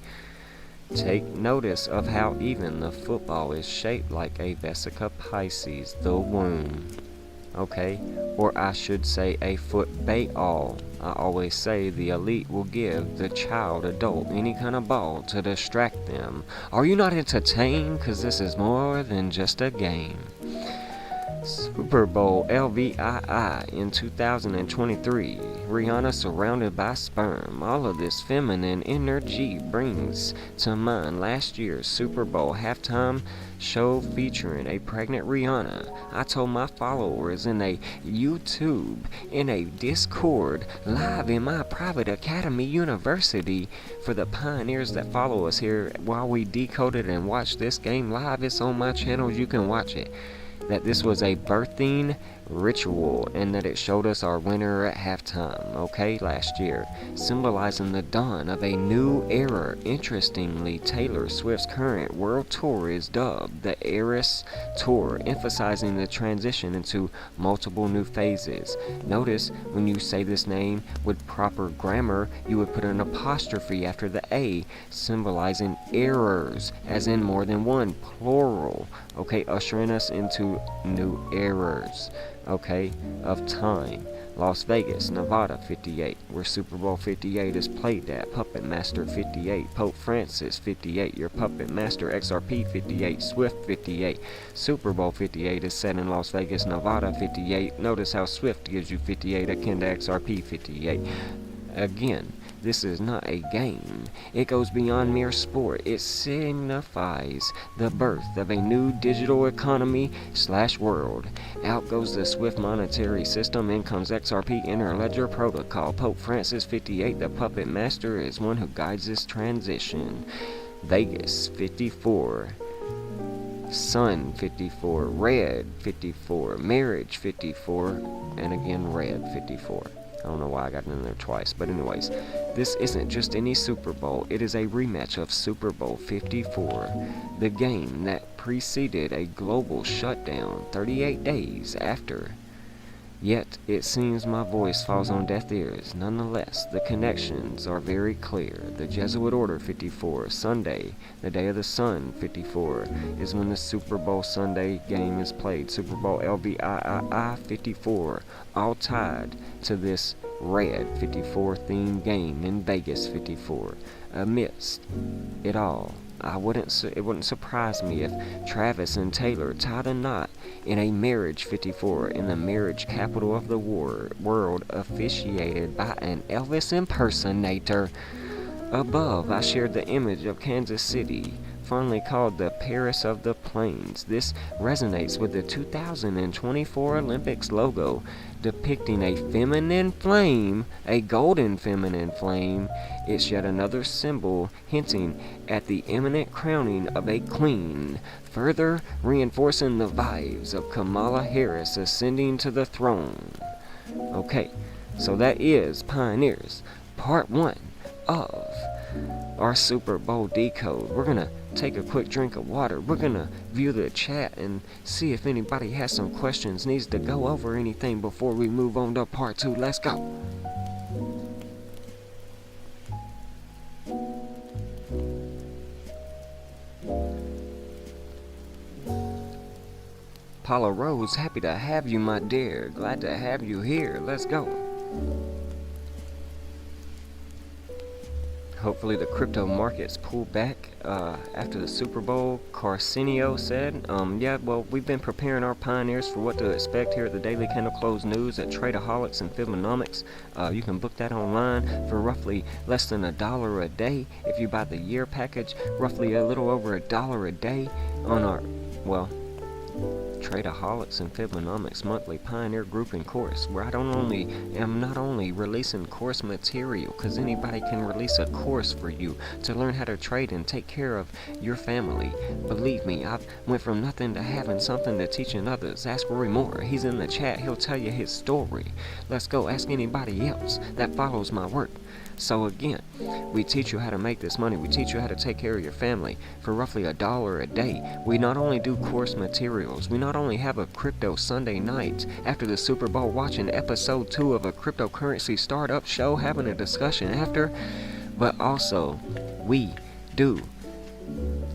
Take notice of how even the football is shaped like a Vesica Pisces, the womb. Okay? Or I should say a football. I always say the elite will give the child adult any kind of ball to distract them. Are you not entertained? Because this is more than just a game. Super Bowl LVIII in 2023. Rihanna surrounded by sperm. All of this feminine energy brings to mind last year's Super Bowl halftime show featuring a pregnant Rihanna. I told my followers in a YouTube, in a Discord, live in my private academy university for the pioneers that follow us here while we decoded and watch this game live. It's on my channel. You can watch it. That this was a birthing ritual and that it showed us our winner at halftime, okay, last year, symbolizing the dawn of a new era. Interestingly, Taylor Swift's current world tour is dubbed the Eras Tour, emphasizing the transition into multiple new phases. Notice when you say this name with proper grammar, you would put an apostrophe after the A, symbolizing errors, as in more than one, plural, okay, ushering us into new eras, okay, of time. Las Vegas, Nevada 58, where Super Bowl 58 is played at. Puppet Master 58, Pope Francis 58, your Puppet Master XRP 58, Swift 58. Super Bowl 58 is set in Las Vegas, Nevada 58. Notice how Swift gives you 58 akin to XRP 58. Again, this is not a game. It goes beyond mere sport. It signifies the birth of a new digital economy / world. Out goes the Swift monetary system. In comes XRP Interledger Protocol. Pope Francis 58, the Puppet Master, is one who guides this transition. Vegas 54. Sun 54. Red 54. Marriage 54. And again Red 54. I don't know why I got in there twice, but anyways, this isn't just any Super Bowl. It is a rematch of Super Bowl 54, the game that preceded a global shutdown 38 days after. Yet, it seems my voice falls on deaf ears. Nonetheless, the connections are very clear. The Jesuit Order 54, Sunday, the Day of the Sun 54, is when the Super Bowl Sunday game is played. Super Bowl LVIII 54, all tied to this Red 54 themed game in Vegas 54. Amidst it all, it wouldn't surprise me if Travis and Taylor tied a knot in a marriage 54 in the marriage capital of the world, officiated by an Elvis impersonator. Above, I shared the image of Kansas City fondly called the Paris of the Plains. This resonates with the 2024 Olympics logo, depicting a feminine flame, a golden feminine flame. It's yet another symbol hinting at the imminent crowning of a queen, further reinforcing the vibes of Kamala Harris ascending to the throne. Okay, so that is Pioneers, part 1 of our Super Bowl decode. We're gonna take a quick drink of water. We're gonna view the chat and see if anybody has some questions, needs to go over anything before we move on to part 2. Let's go. Paula Rose, happy to have you, my dear. Glad to have you here. Let's go. Hopefully the crypto markets pull back after the Super Bowl, Carcinio said. Yeah, well, we've been preparing our pioneers for what to expect here at the Daily Candle Close News at Tradeaholics and Fibonomics. You can book that online for roughly less than $1 a day. If you buy the year package, roughly a little over $1 a day on our, well, Tradeaholics and Fibonomics monthly pioneer grouping course, where I am not only releasing course material, because anybody can release a course for you to learn how to trade and take care of your family. Believe me, I've went from nothing to having something to teaching others. Ask Rory Moore, he's in the chat, he'll tell you his story. Let's go, ask anybody else that follows my work. So again, we teach you how to make this money. We teach you how to take care of your family for roughly $1 a day. We not only do course materials, we not only have a crypto Sunday night after the Super Bowl, watching episode 2 of a cryptocurrency startup show, having a discussion after, but also we do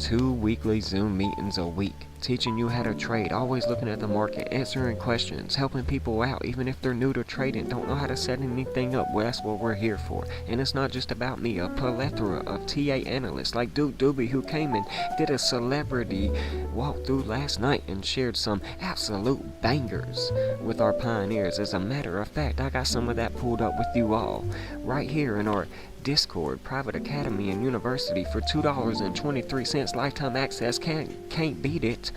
2 weekly Zoom meetings a week, teaching you how to trade, always looking at the market, answering questions, helping people out, even if they're new to trading, don't know how to set anything up. Well, that's what we're here for. And it's not just about me, a plethora of TA analysts like Duke Doobie, who came and did a celebrity walkthrough last night and shared some absolute bangers with our pioneers. As a matter of fact, I got some of that pulled up with you all right here in our Discord, private academy and university for $2.23 lifetime access. Can't beat it.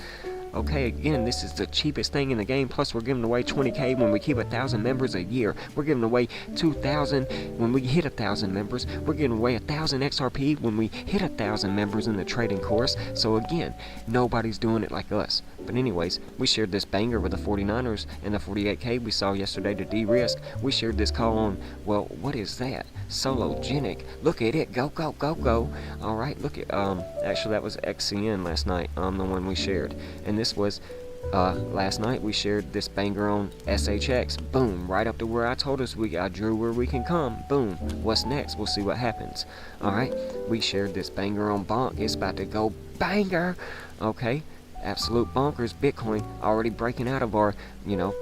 Okay, again, this is the cheapest thing in the game, plus we're giving away 20k when we keep 1,000 members a year. We're giving away 2,000 when we hit 1,000 members. We're giving away 1,000 XRP when we hit 1,000 members in the trading course. So again, nobody's doing it like us. But anyways, we shared this banger with the 49ers and the 48k we saw yesterday to de-risk. We shared this call on, well, what is that? Sologenic. Look at it. Go, go, go, go. Alright, look at, actually that was XCN last night, the one we shared. And this was, last night we shared this banger on SHX. Boom, right up to where I told us I drew where we can come. Boom. What's next? We'll see what happens. Alright, we shared this banger on Bonk. It's about to go banger. Okay. Absolute bonkers. Bitcoin already breaking out of our,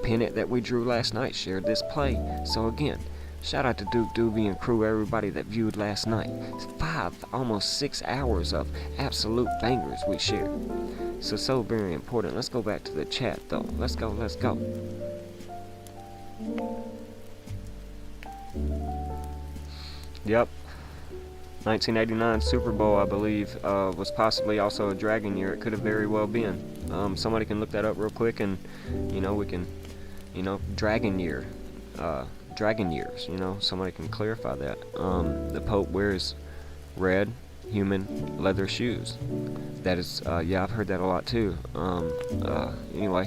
pennant that we drew last night. Shared this play. So again, shout out to Duke Doobie and crew, everybody that viewed last night. 5, almost 6 hours of absolute bangers we shared. So very important. Let's go back to the chat though. Let's go. Yep. 1989 Super Bowl, I believe, was possibly also a dragon year. It could have very well been. Somebody can look that up real quick, and we can, dragon year, dragon years. Somebody can clarify that. The Pope wears red human leather shoes. That is, yeah, I've heard that a lot too. Anyway,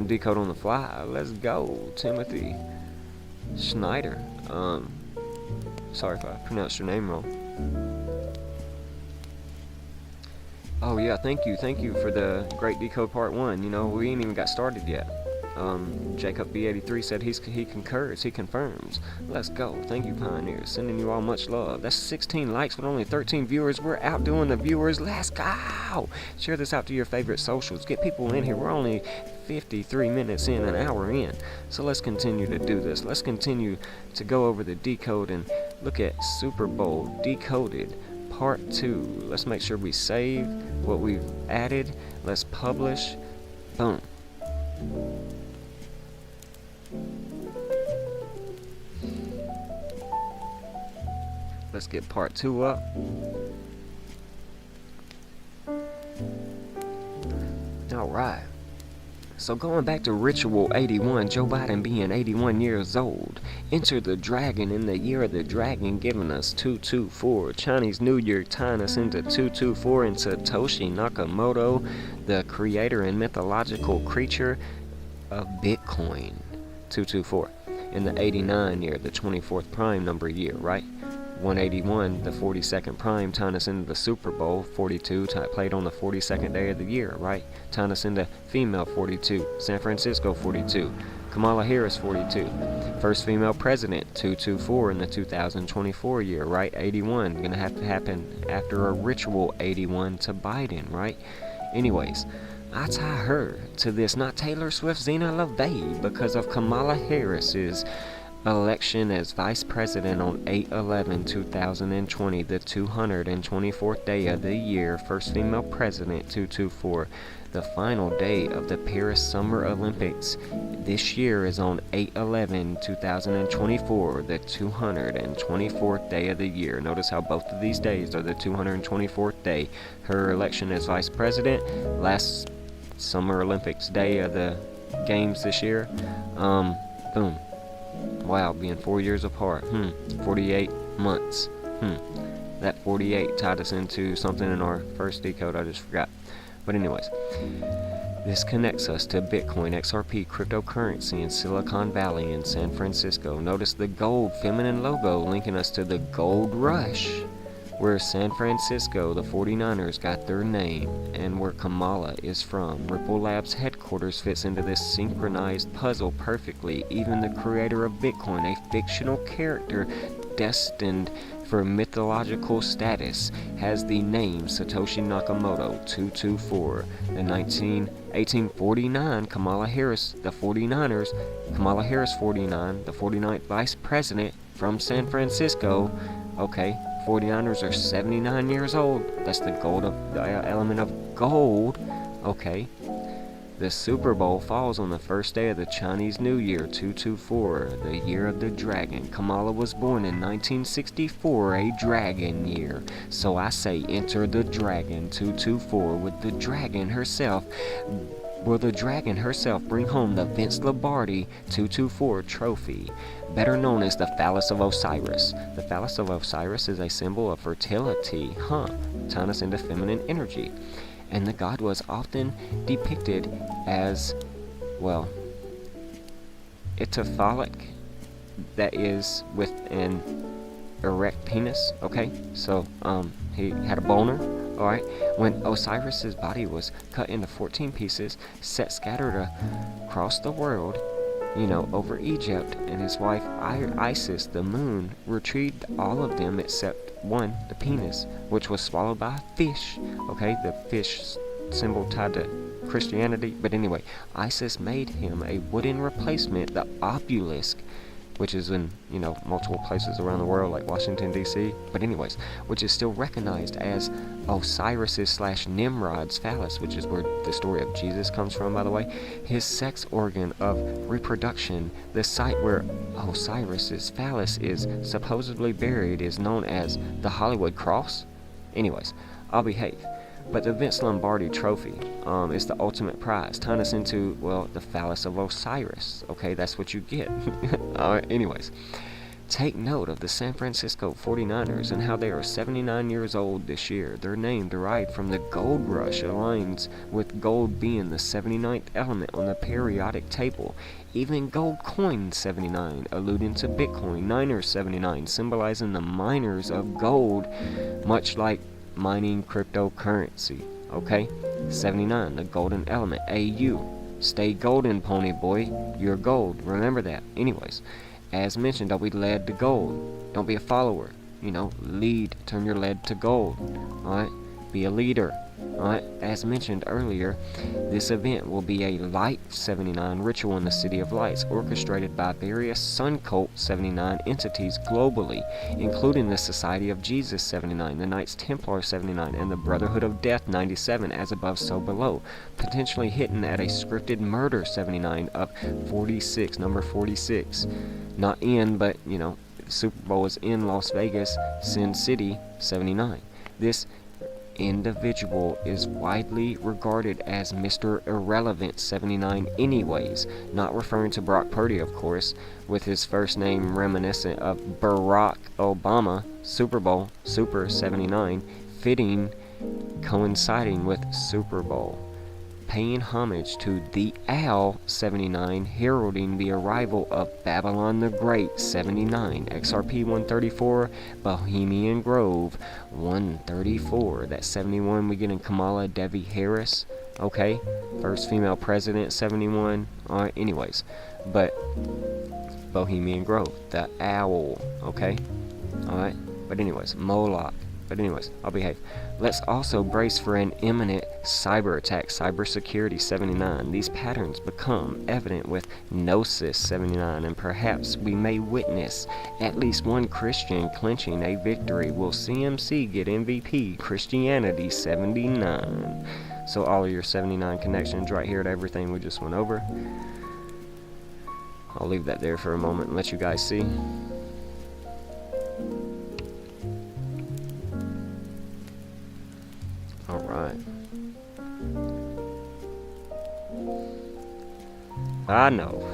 decode on the fly. Let's go, Timothy Schneider. Sorry if I pronounced your name wrong. Oh yeah, thank you for the great decode part 1. We ain't even got started yet. Jacob B83 said he concurs, he confirms. Let's go. Thank you, pioneers. Sending you all much love. That's 16 likes with only 13 viewers. We're outdoing the viewers. Let's go. Share this out to your favorite socials. Get people in here. We're only 53 minutes in, an hour in. So let's continue to do this. Let's continue to go over the decode and look at Super Bowl Decoded part 2. Let's make sure we save what we've added. Let's publish. Boom. Let's get part 2 up. Alright. So going back to Ritual 81, Joe Biden being 81 years old. Enter the Dragon in the Year of the Dragon, giving us 224. Chinese New Year tying us into 224, and Satoshi Nakamoto, the creator and mythological creature of Bitcoin. 224. In the 89 year, the 24th prime number year, right? 181, the 42nd prime, tying us into the Super Bowl. 42, played on the 42nd day of the year, right? Tying us into female 42. San Francisco 42. Kamala Harris 42. First female president 224 in the 2024 year, right? 81, gonna have to happen after a Ritual 81 to Biden, right? Anyways, I tie her to this, not Taylor Swift, Zena LaVey, because of Kamala Harris's election as vice president on 8/11/2020, the 224th day of the year, first female president, 224. The final day of the Paris Summer Olympics this year is on 8/11/2024, the 224th day of the year. Notice how both of these days are the 224th day. Her election as vice president, last Summer Olympics day of the games this year. Boom. Wow, being 4 years apart. 48 months. That 48 tied us into something in our first decode, I just forgot. But anyways, this connects us to Bitcoin, XRP, cryptocurrency in Silicon Valley in San Francisco. Notice the gold feminine logo linking us to the gold rush, where San Francisco, the 49ers, got their name, and where Kamala is from. Ripple Labs headquarters fits into this synchronized puzzle perfectly. Even the creator of Bitcoin, a fictional character destined for mythological status, has the name Satoshi Nakamoto, 224. The 1849 Kamala Harris, the 49ers, Kamala Harris 49, the 49th vice president from San Francisco. Okay, 49ers are 79 years old. That's the gold of the element of gold. Okay. The Super Bowl falls on the first day of the Chinese New Year, 224, the year of the dragon. Kamala was born in 1964, a dragon year. So I say enter the dragon, 224, with the dragon herself. Will the dragon herself bring home the Vince Lombardi 224 trophy, better known as the phallus of Osiris? The phallus of Osiris is a symbol of fertility, tying us into feminine energy. And the god was often depicted as, well, itaphalic, that is with an erect penis, okay? So, he had a boner, alright? When Osiris's body was cut into 14 pieces, set scattered across the world, over Egypt, and his wife Isis, the moon, retrieved all of them except one, the penis, which was swallowed by a fish. Okay, the fish symbol tied to Christianity. But anyway, Isis made him a wooden replacement, the obelisk, which is in, multiple places around the world, like Washington, D.C. But anyways, which is still recognized as Osiris's / Nimrod's phallus, which is where the story of Jesus comes from, by the way. His sex organ of reproduction, the site where Osiris's phallus is supposedly buried, is known as the Hollywood Cross. Anyways, I'll behave. But the Vince Lombardi trophy is the ultimate prize, tying us into, the phallus of Osiris. Okay, that's what you get. Alright, anyways. Take note of the San Francisco 49ers and how they are 79 years old this year. Their name, derived from the gold rush, aligns with gold being the 79th element on the periodic table. Even gold coin 79, alluding to Bitcoin. Niners 79, symbolizing the miners of gold, much like mining cryptocurrency. Okay, 79, the golden element. AU, stay golden, pony boy, you're gold, remember that. Anyways, as mentioned, don't be led to gold, don't be a follower, lead, turn your lead to gold. Alright, be a leader. Alright, as mentioned earlier, this event will be a Light 79 ritual in the City of Lights, orchestrated by various Sun Cult 79 entities globally, including the Society of Jesus 79, the Knights Templar 79, and the Brotherhood of Death 97, as above so below, potentially hitting at a scripted murder 79 of 46, number 46. Not in, but, the Super Bowl is in Las Vegas, Sin City 79. This individual is widely regarded as Mr. Irrelevant 79 anyways, not referring to Brock Purdy, of course, with his first name reminiscent of Barack Obama, Super Bowl, Super 79, fitting, coinciding with Super Bowl. Paying homage to the Owl 79, heralding the arrival of Babylon the Great 79, XRP 134, Bohemian Grove 134. That 71 we get in Kamala Devi Harris. Okay, first female president 71. Alright, anyways, but Bohemian Grove, the Owl. Okay, alright, but anyways, Moloch. But anyways, I'll behave. Let's also brace for an imminent cyber attack, cybersecurity 79. These patterns become evident with Gnosis 79, and perhaps we may witness at least one Christian clinching a victory. Will CMC get MVP? Christianity 79. So all of your 79 connections right here to everything we just went over. I'll leave that there for a moment and let you guys see. Alright. I know.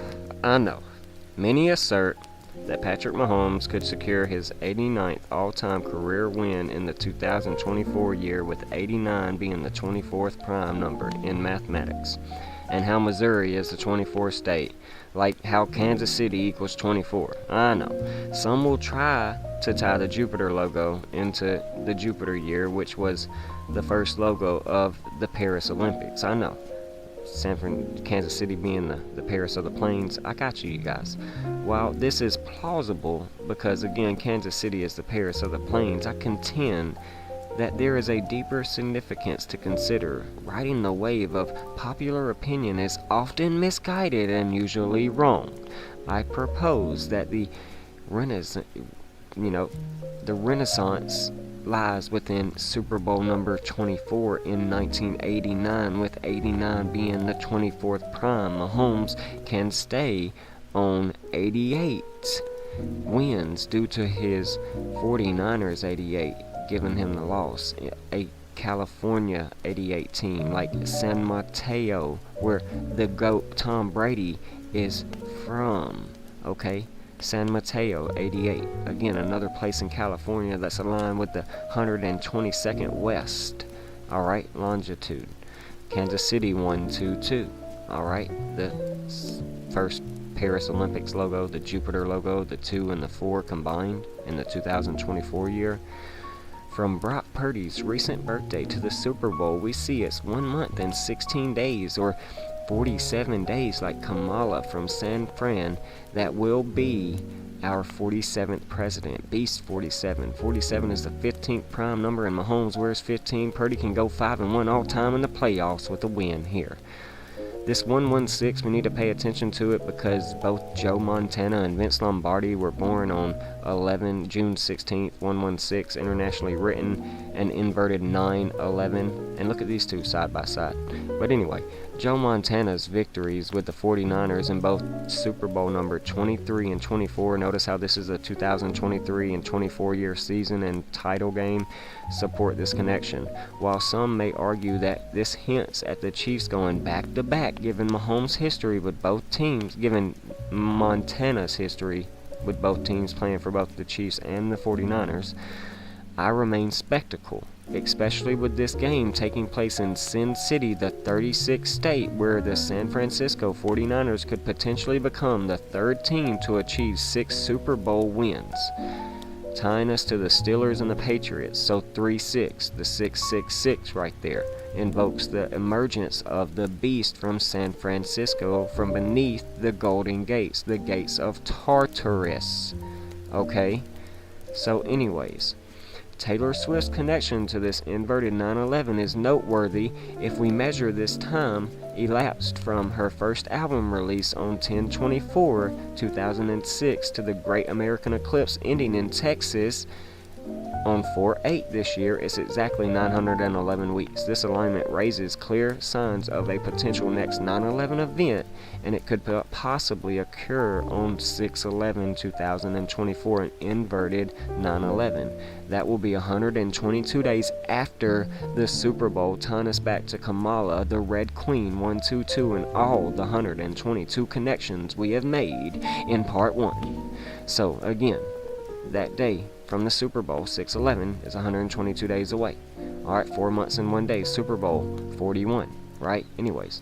Many assert that Patrick Mahomes could secure his 89th all-time career win in the 2024 year, with 89 being the 24th prime number in mathematics, and how Missouri is the 24th state, like how Kansas City equals 24. I know. Some will try to tie the Jupiter logo into the Jupiter year, which was the first logo of the Paris Olympics. I know. Kansas City being the Paris of the Plains. I got you guys. While this is plausible, because again, Kansas City is the Paris of the Plains, I contend that there is a deeper significance to consider. Riding the wave of popular opinion is often misguided and usually wrong. I propose that the Renaissance lies within Super Bowl number 24 in 1989, with 89 being the 24th prime. Mahomes can stay on 88 wins due to his 49ers 88 giving him the loss. A California 88 team like San Mateo, where the GOAT Tom Brady is from. Okay, San Mateo 88, again another place in California that's aligned with the 122nd west. Alright, longitude. Kansas City 122. Alright, the first Paris Olympics logo, the Jupiter logo, the 2 and the 4 combined in the 2024 year. From Brock Purdy's recent birthday to the Super Bowl, we see it's 1 month and 16 days, or 47 days like Kamala from San Fran, that will be our 47th president. Beast 47. 47 is the 15th prime number, and Mahomes wears 15. Purdy can go 5-1 all time in the playoffs with a win here. This 116, we need to pay attention to it because both Joe Montana and Vince Lombardi were born on June 16th, 116, internationally written, and inverted 9-11. And look at these two side by side. But anyway, Joe Montana's victories with the 49ers in both Super Bowl number 23 and 24. Notice how this is a 2023 and 24 year season and title game. Support this connection. While some may argue that this hints at the Chiefs going back to back, given Mahomes' history with both teams, given Montana's history with both teams playing for both the Chiefs and the 49ers, I remain skeptical, especially with this game taking place in Sin City, the 36th state, where the San Francisco 49ers could potentially become the third team to achieve 6 Super Bowl wins, tying us to the Steelers and the Patriots. So 3-6, the 666 right there, invokes the emergence of the beast from San Francisco from beneath the Golden Gates, the gates of Tartarus. Okay, so anyways, Taylor Swift's connection to this inverted 9/11 is noteworthy if we measure this time elapsed from her first album release on 10/24/2006 to the Great American Eclipse ending in Texas On 4/8 this year, it's exactly 911 weeks. This alignment raises clear signs of a potential next 9/11 event, and it could possibly occur on 6/11/2024, an inverted 9/11. That will be 122 days after the Super Bowl, tying us back to Kamala, the Red Queen 122, and all the 122 connections we have made in part 1. So, again, that day from the Super Bowl, 6/11, is 122 days away. Alright, 4 months and 1 day, Super Bowl 41, right? Anyways,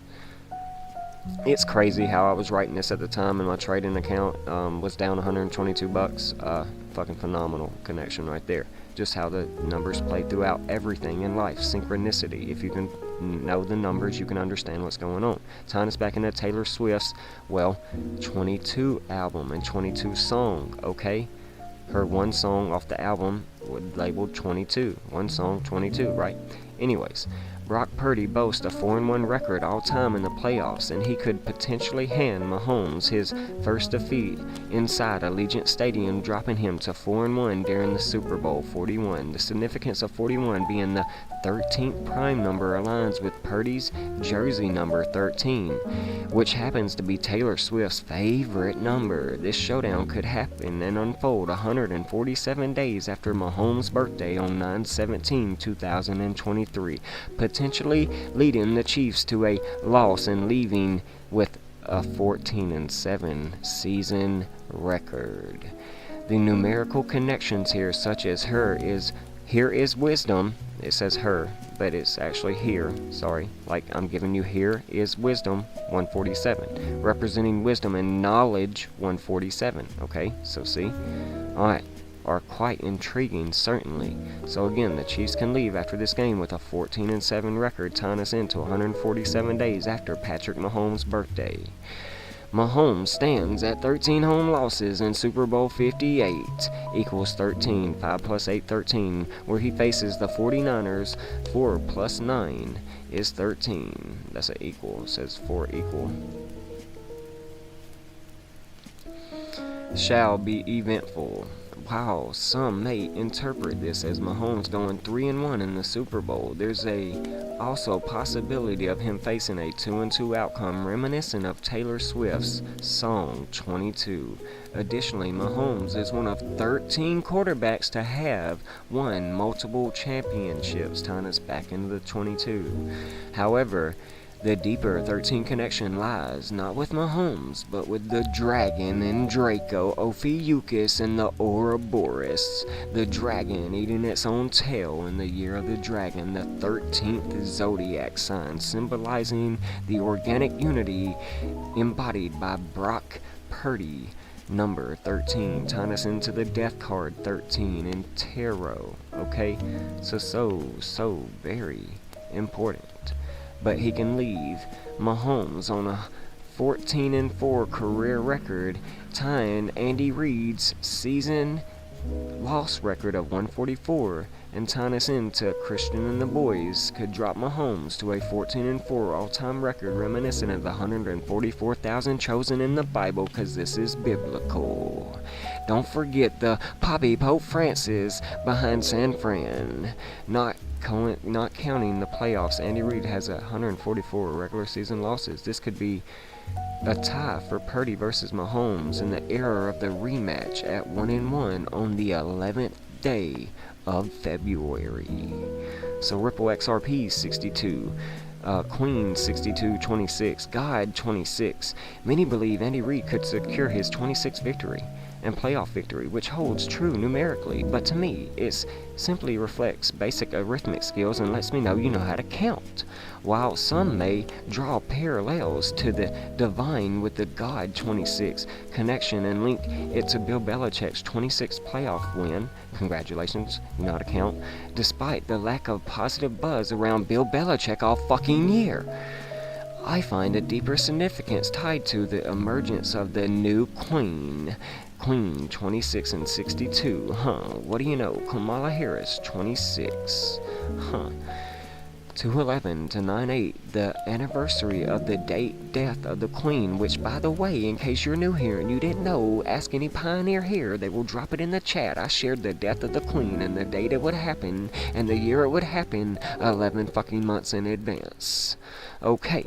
it's crazy how I was writing this at the time, and my trading account was down $122. Fucking phenomenal connection right there. Just how the numbers play throughout everything in life. Synchronicity. If you can know the numbers, you can understand what's going on. Tying us back into Taylor Swift's, 22 album and 22 song, okay? Her one song off the album labeled 22. One song, 22, right? Anyways, Brock Purdy boasts a 4-1 record all time in the playoffs, and he could potentially hand Mahomes his first defeat inside Allegiant Stadium, dropping him to 4-1 during the Super Bowl 41. The significance of 41 being the 13th prime number aligns with Purdy's jersey number 13, which happens to be Taylor Swift's favorite number. This showdown could happen and unfold 147 days after Mahomes' birthday on 9/17/2023, potentially leading the Chiefs to a loss and leaving with a 14-7 season record. The numerical connections here, such as here is wisdom. It says her, but it's actually here. Sorry, like I'm giving you here is wisdom 147, representing wisdom and knowledge 147. Okay, so see, all right, are quite intriguing, certainly. So again, the Chiefs can leave after this game with a 14-7 record, tying us into 147 days after Patrick Mahomes' birthday. Mahomes stands at 13 home losses in Super Bowl 58 equals 13. 5 plus 8, 13, where he faces the 49ers. 4 plus 9 is 13. That's an equal. It says 4 equal. Shall be eventful. Wow, some may interpret this as Mahomes going 3-1 in the Super Bowl. There's also possibility of him facing a 2-2 outcome reminiscent of Taylor Swift's song 22. Additionally, Mahomes is one of 13 quarterbacks to have won multiple championships, tying us back into the 22. However, the deeper 13 connection lies not with Mahomes, but with the dragon and Draco, Ophiuchus, and the Ouroboros. The dragon eating its own tail in the year of the dragon, the 13th zodiac sign, symbolizing the organic unity embodied by Brock Purdy. Number 13, tying us into the death card 13 in tarot. Okay, so very important. But he can leave Mahomes on a 14-4 career record, tying Andy Reid's season loss record of 144, and tying us into Christian and the boys could drop Mahomes to a 14-4 all-time record, reminiscent of the 144,000 chosen in the Bible, because this is biblical. Don't forget the Poppy Pope Francis behind San Fran. Not counting the playoffs, Andy Reid has 144 regular season losses. This could be a tie for Purdy versus Mahomes in the era of the rematch at 1-1 on the 11th day of February. So Ripple XRP 62, Queen 6226, God 26. Many believe Andy Reid could secure his 26th victory and playoff victory, which holds true numerically, but to me it simply reflects basic arithmetic skills and lets me know you know how to count. While some may draw parallels to the divine with the God 26 connection and link it to Bill Belichick's 26th playoff win, congratulations, you know how to count, despite the lack of positive buzz around Bill Belichick all fucking year. I find a deeper significance tied to the emergence of the new Queen 26 and 62. What do you know? Kamala Harris 26. 211 to 98, the anniversary of the death of the Queen, which, by the way, in case you're new here and you didn't know, ask any pioneer here, they will drop it in the chat. I shared the death of the Queen and the date it would happen and the year it would happen 11 fucking months in advance. Okay,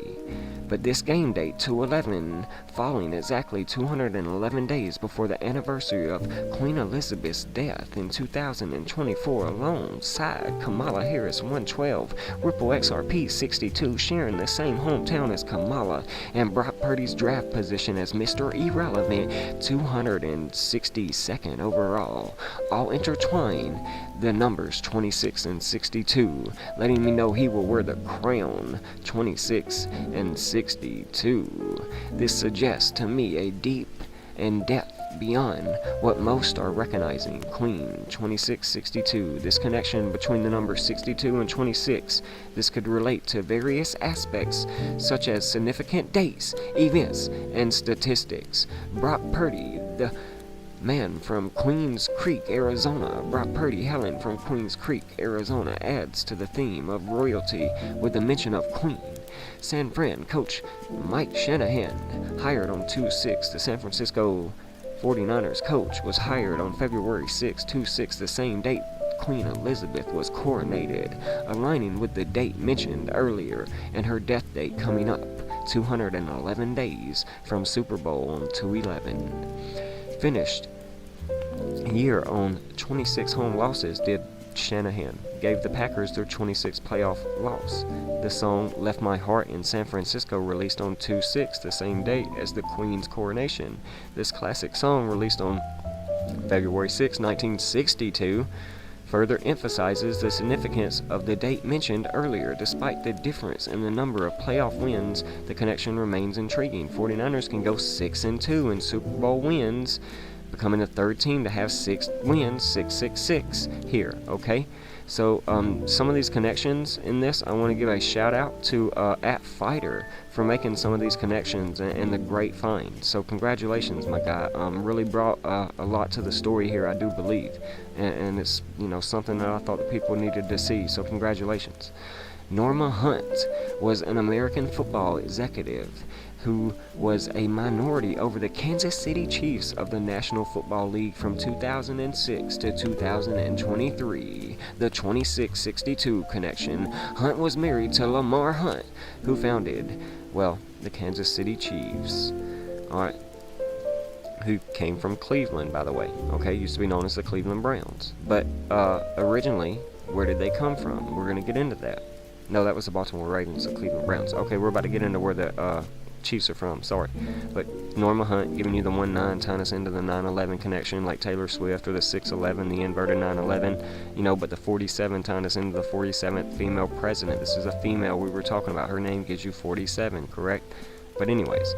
but this game date, 211, falling exactly 211 days before the anniversary of Queen Elizabeth's death in 2024, alongside Kamala Harris 112, Ripple XRP 62, sharing the same hometown as Kamala, and Brock Purdy's draft position as Mr. Irrelevant, 262nd overall, all intertwined the numbers 26 and 62, letting me know he will wear the crown, 26 and 62. This suggests to me a deep and depth beyond what most are recognizing. Queen, 2662. This connection between the numbers 62 and 26. This could relate to various aspects such as significant dates, events, and statistics. Brock Purdy, the man from Queens Creek, Arizona. Brock Purdy Helen from Queens Creek, Arizona adds to the theme of royalty with the mention of Queen. San Fran coach Mike Shanahan, hired on 2/6. The San Francisco 49ers coach was hired on February 6, 2/6, the same date Queen Elizabeth was coronated, aligning with the date mentioned earlier and her death date coming up, 211 days from Super Bowl on 2/11. Finished year on 26 home losses did Shanahan, gave the Packers their 26th playoff loss. The song Left My Heart in San Francisco released on 2/6, the same date as the Queen's coronation. This classic song, released on February 6, 1962, further emphasizes the significance of the date mentioned earlier. Despite the difference in the number of playoff wins, the connection remains intriguing. 49ers can go 6-2 in Super Bowl wins, becoming the third team to have 6 wins, 666 here, okay? So some of these connections in this, I want to give a shout out to @Fighter for making some of these connections and the great find. So congratulations, my guy. Really brought a lot to the story here, I do believe, and it's, you know, something that I thought the people needed to see. So congratulations. Norma Hunt was an American football executive who was a minority over the Kansas City Chiefs of the National Football League from 2006 to 2023. The 2662 connection. Hunt was married to Lamar Hunt, who founded, well, the Kansas City Chiefs. Alright. Who came from Cleveland, by the way. Okay, used to be known as the Cleveland Browns. But originally, where did they come from? We're going to get into that. No, that was the Baltimore Ravens, the Cleveland Browns. Okay, we're about to get into where the Chiefs are from, sorry. But Norma Hunt giving you the 1-9, tying us into the 9/11 connection, like Taylor Swift, or the 6/11, the inverted 9/11, you know, but the 47 tying us into the 47th female president. This is a female we were talking about. Her name gives you 47, correct? But anyways,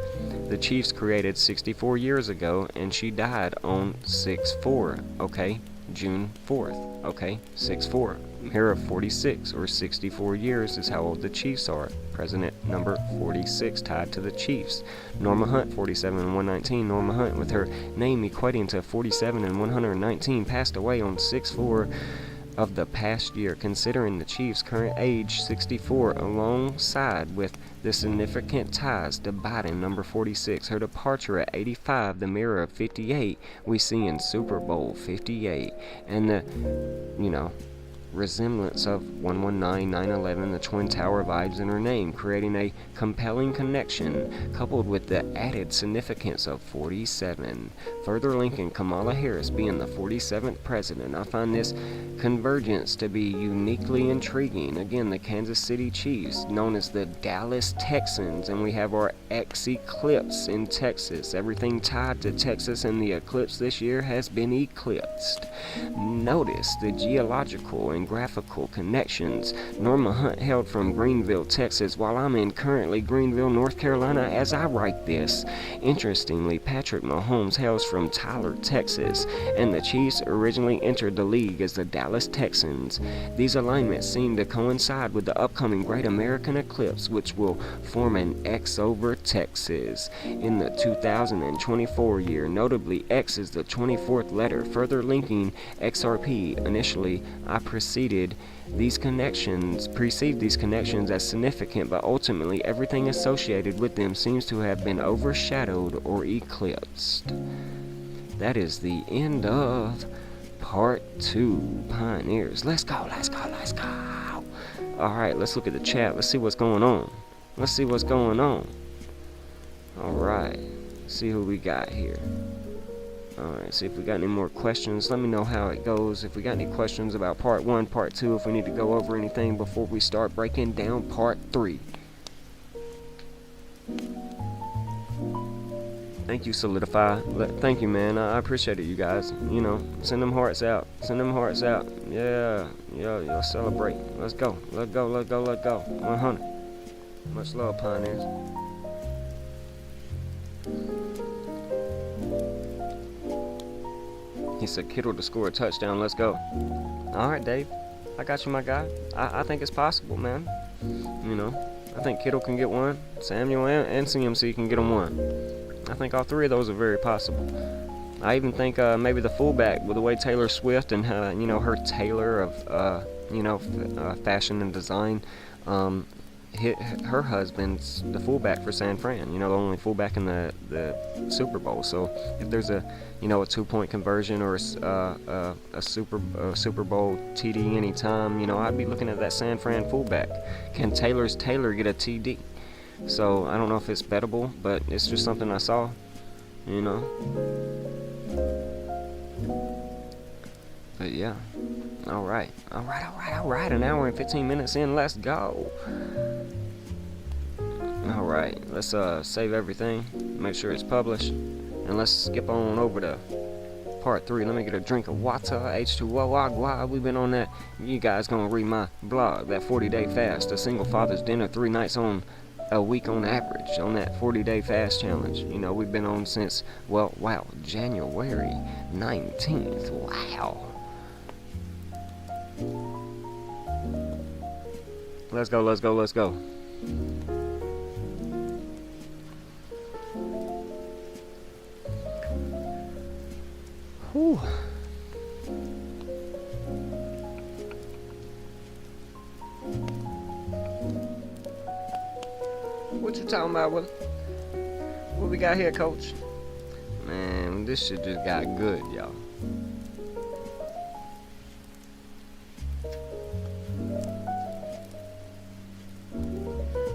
the Chiefs created 64 years ago, and she died on 6/4, okay? June 4th, okay? 6/4. Here of 46 or 64 years is how old the Chiefs are. President number 46 tied to the Chiefs. Norma Hunt, 47 and 119. Norma Hunt, with her name equating to 47 and 119, passed away on 6/4 of the past year. Considering the Chiefs' current age, 64, alongside with the significant ties to Biden, number 46, her departure at 85, the mirror of 58 we see in Super Bowl 58, and the, you know, resemblance of 119, 9/11, the Twin Tower vibes in her name, creating a compelling connection coupled with the added significance of 47, further linking Kamala Harris being the 47th president. I find this convergence to be uniquely intriguing. Again, the Kansas City Chiefs, known as the Dallas Texans, and we have our X-eclipse in Texas. Everything tied to Texas and the eclipse this year has been eclipsed. Notice the geological and graphical connections. Norma Hunt hailed from Greenville, Texas, while I'm in currently Greenville, North Carolina as I write this. Interestingly, Patrick Mahomes hails from Tyler, Texas, and the Chiefs originally entered the league as the Dallas Texans. These alignments seem to coincide with the upcoming Great American Eclipse, which will form an X over Texas in the 2024 year. Notably, X is the 24th letter, further linking XRP. Initially, I perceived perceived these connections as significant, but ultimately everything associated with them seems to have been overshadowed or eclipsed. That is the end of part 2, Pioneers. Let's go. Alright, let's look at the chat. Let's see what's going on. Alright, see who we got here. Alright, see if we got any more questions. Let me know how it goes. If we got any questions about part 1, part 2, if we need to go over anything before we start breaking down part 3. Thank you, Solidify. Thank you, man. I appreciate it, you guys. You know, send them hearts out. Yeah, celebrate. Let's go. 100. Much love, Pioneers. He said Kittle to score a touchdown. Let's go. Alright, Dave. I got you, my guy. I think it's possible, man. You know, I think Kittle can get one. Samuel and CMC can get him one. I think all three of those are very possible. I even think maybe the fullback, with the way Taylor Swift and her tailor of fashion and design, her husband's the fullback for San Fran. You know, the only fullback in the Super Bowl. So if there's a 2-point conversion or a Super Bowl TD anytime, I'd be looking at that San Fran fullback. Can Taylor's Taylor get a TD? So I don't know if it's bettable, but it's just something I saw, But yeah. Alright. An hour and 15 minutes in. Let's go. Alright. Let's save everything. Make sure it's published. And let's skip on over to part 3. Let me get a drink of water. H2O agua. We've been on that. You guys gonna read my blog. That 40-day fast. A single father's dinner 3 nights on a week on average on that 40-day fast challenge. We've been on since, January 19th. Wow. Let's go. Whew. What you talking about, Will? What we got here, Coach? Man, this shit just got good, y'all.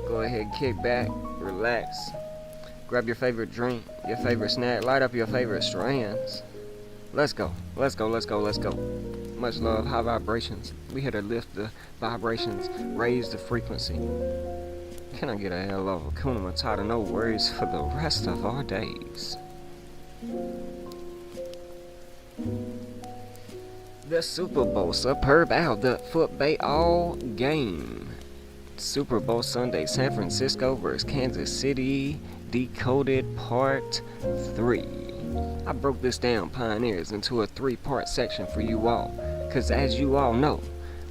Go ahead, kick back, relax, grab your favorite drink, your favorite snack, light up your favorite strands. Let's go. Much love, high vibrations. We here to lift the vibrations, raise the frequency. Can I get a hell of a Hakuna Matata, no worries for the rest of our days? The Super Bowl, superb out, the football game. Super Bowl Sunday, San Francisco versus Kansas City, Decoded Part 3. I broke this down, Pioneers, into a 3-part section for you all, because as you all know,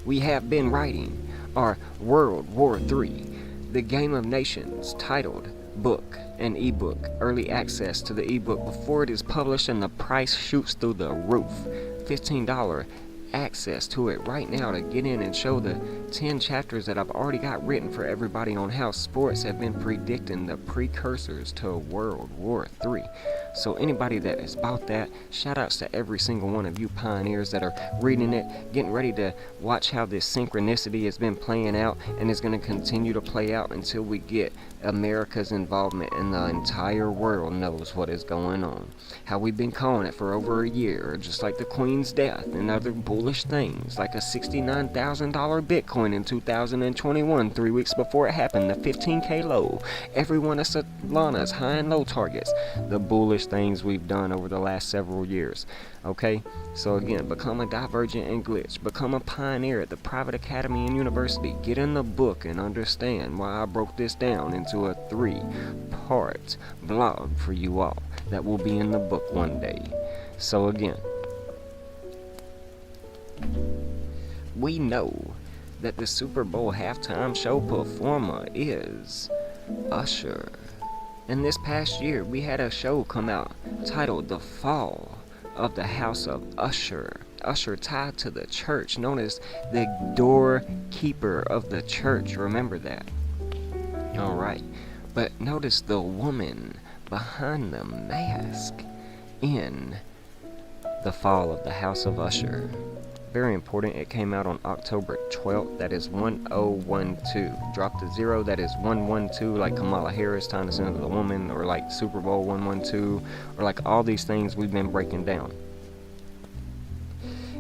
we have been writing our World War III, the Game of Nations, titled book and ebook, early access to the ebook before it is published and the price shoots through the roof. $15 access to it right now to get in and show the 10 chapters that I've already got written for everybody on how sports have been predicting the precursors to World War III. So anybody that is about that, shout outs to every single one of you Pioneers that are reading it, getting ready to watch how this synchronicity has been playing out and is going to continue to play out until we get America's involvement and the entire world knows what is going on. How we've been calling it for over a year, just like the Queen's death and other bullish things, like a $69,000 Bitcoin in 2021, 3 weeks before it happened, the 15K low, every one of Solana's high and low targets, the bullish things we've done over the last several years. Okay, so again, become a divergent and glitch, become a pioneer at the private academy and university, get in the book and understand why I broke this down into a 3-part blog for you all that will be in the book one day. So again, we know that the Super Bowl halftime show performer is Usher. And this past year, we had a show come out titled The Fall of the House of Usher. usher tied to the church, known as the doorkeeper of the church. Remember that. Alright. But notice the woman behind the mask in The Fall of the House of Usher. Very important. It came out on October 12th. That is 1012. Drop the 0. That is 112, like Kamala Harris tying us into the woman, or like Super Bowl 112, or like all these things we've been breaking down.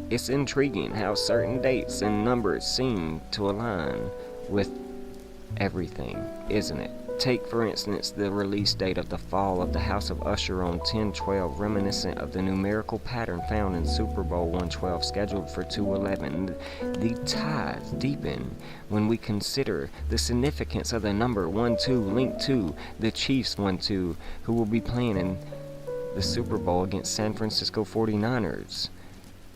It's intriguing how certain dates and numbers seem to align with everything, isn't it? Take, for instance, the release date of The Fall of the House of Usher on 10/12, reminiscent of the numerical pattern found in Super Bowl 112, scheduled for 2/11. The ties deepen when we consider the significance of the number 12 linked to the Chiefs 12, who will be playing in the Super Bowl against San Francisco 49ers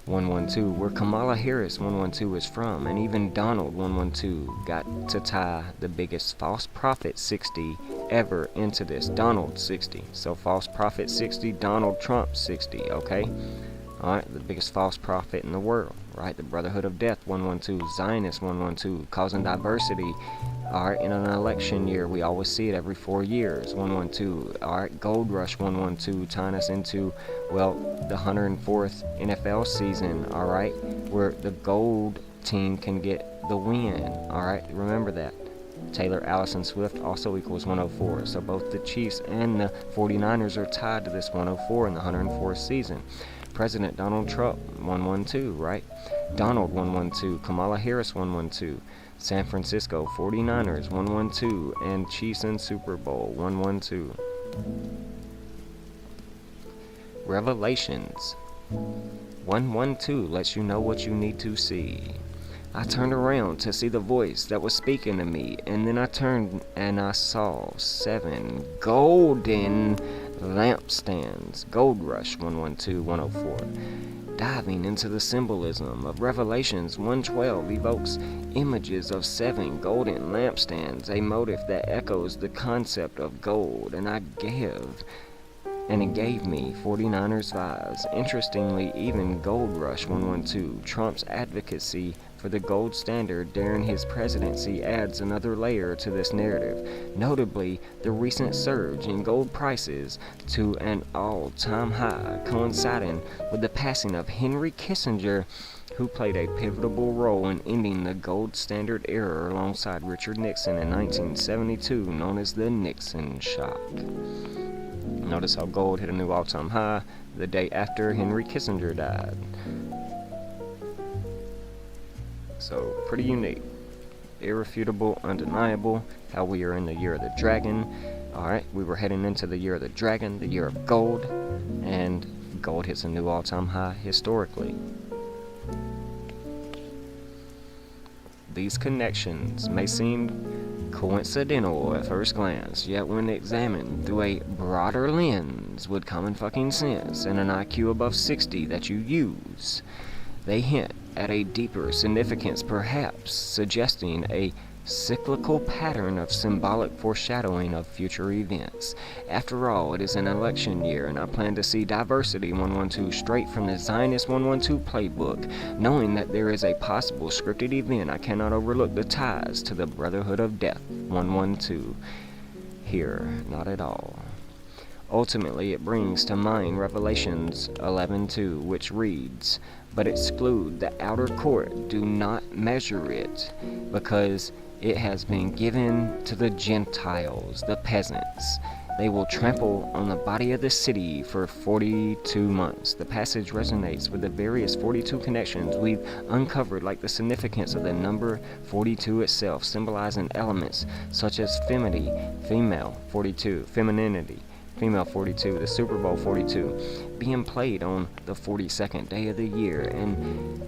112, where Kamala Harris 112 is from, and even Donald 112 got to tie the biggest false prophet 60 ever into this. Donald 60. So false prophet 60, Donald Trump 60, okay? Alright, the biggest false prophet in the world, right? The Brotherhood of Death 112, Zionist 112, causing diversity. Alright, in an election year, we always see it every 4 years, 112. Alright, Gold Rush 112, tying us into, well, the 104th NFL season, alright, where the gold team can get the win, alright, remember that. Taylor Allison Swift also equals 104, so both the Chiefs and the 49ers are tied to this 104 in the 104th season. President Donald Trump 112, right? Donald 112, Kamala Harris 112. San Francisco 49ers 112, and Chiefs in Super Bowl 112. Revelations 112 lets you know what you need to see. I turned around to see the voice that was speaking to me, and then I turned and I saw 7 golden lampstands. Gold Rush 112, 104. Diving into the symbolism of Revelations 112 evokes images of 7 golden lampstands, a motif that echoes the concept of gold, and it gave me 49ers vibes. Interestingly, even Gold Rush 112, Trump's advocacy for the gold standard during his presidency, adds another layer to this narrative, notably the recent surge in gold prices to an all-time high, coinciding with the passing of Henry Kissinger, who played a pivotal role in ending the gold standard era alongside Richard Nixon in 1972, known as the Nixon shock. Notice how gold hit a new all-time high the day after Henry Kissinger died. So, pretty unique. Irrefutable, undeniable, how we are in the year of the dragon. Alright, we were heading into the year of the dragon, the year of gold, and gold hits a new all-time high historically. These connections may seem coincidental at first glance, yet when examined through a broader lens with common fucking sense and an IQ above 60 that you use, they hint at a deeper significance, perhaps suggesting a cyclical pattern of symbolic foreshadowing of future events. After all, it is an election year, and I plan to see Diversity 112 straight from the Zionist 112 playbook, knowing that there is a possible scripted event. I cannot overlook the ties to the Brotherhood of Death 112. Here, not at all. Ultimately, it brings to mind Revelations 11:2, which reads, "But exclude the outer court, do not measure it, because it has been given to the Gentiles, the peasants. They will trample on the body of the city for 42 months. The passage resonates with the various 42 connections we've uncovered, like the significance of the number 42 itself, symbolizing elements such as femininity, female 42, femininity, female 42, the Super Bowl 42, being played on the 42nd day of the year, and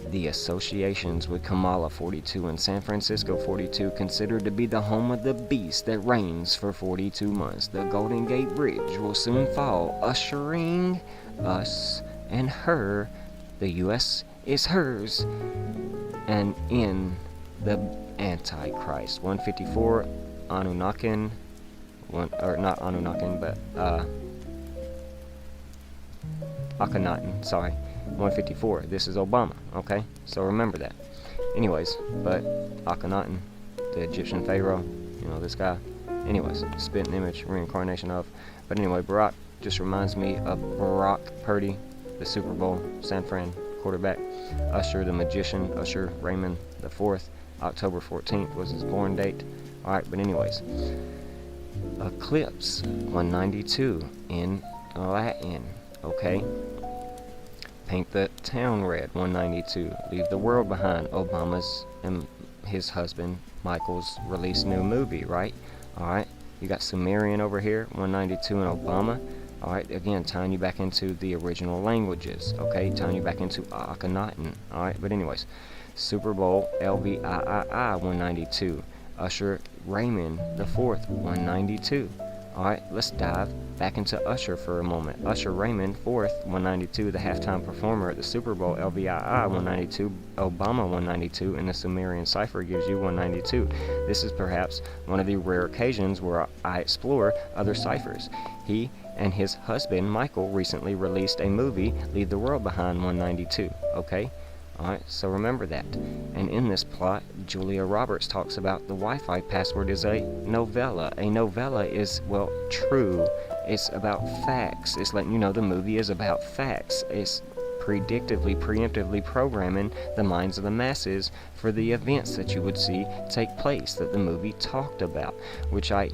the associations with Kamala 42 and San Francisco 42, considered to be the home of the beast that reigns for 42 months. The Golden Gate Bridge will soon fall, ushering us and her, the U.S. is hers, and in the Antichrist. 154, Anunnakin, not Anunnakin, but Akhenaten, sorry. 154. This is Obama, okay? So remember that. Anyways, but Akhenaten, the Egyptian pharaoh, this guy. Anyways, spitting image, reincarnation of. But anyway, Barack just reminds me of Brock Purdy, the Super Bowl San Fran quarterback. Usher, the magician, Usher Raymond IV. October 14th was his born date. Alright, but anyways. Eclipse 192 in Latin, okay? Paint the town red 192. Leave the world behind. Obama's and his husband Michael's released new movie, right? Alright, you got Sumerian over here, 192 in Obama. Alright, again, tying you back into the original languages, okay? Tying you back into Akhenaten. Alright, but anyways. Super Bowl LVIII 192. Usher Raymond IV 192. Alright, let's dive back into Usher for a moment. Usher Raymond IV 192, the halftime performer at the Super Bowl. LVIII 192, Obama 192, and the Sumerian cipher gives you 192. This is perhaps one of the rare occasions where I explore other ciphers. He and his husband Michael recently released a movie, Leave the World Behind 192, okay? Alright, so remember that. And in this plot, Julia Roberts talks about the Wi-Fi password is a novella. A novella is, well, true. It's about facts. It's letting you know the movie is about facts. It's preemptively programming the minds of the masses for the events that you would see take place that the movie talked about, which I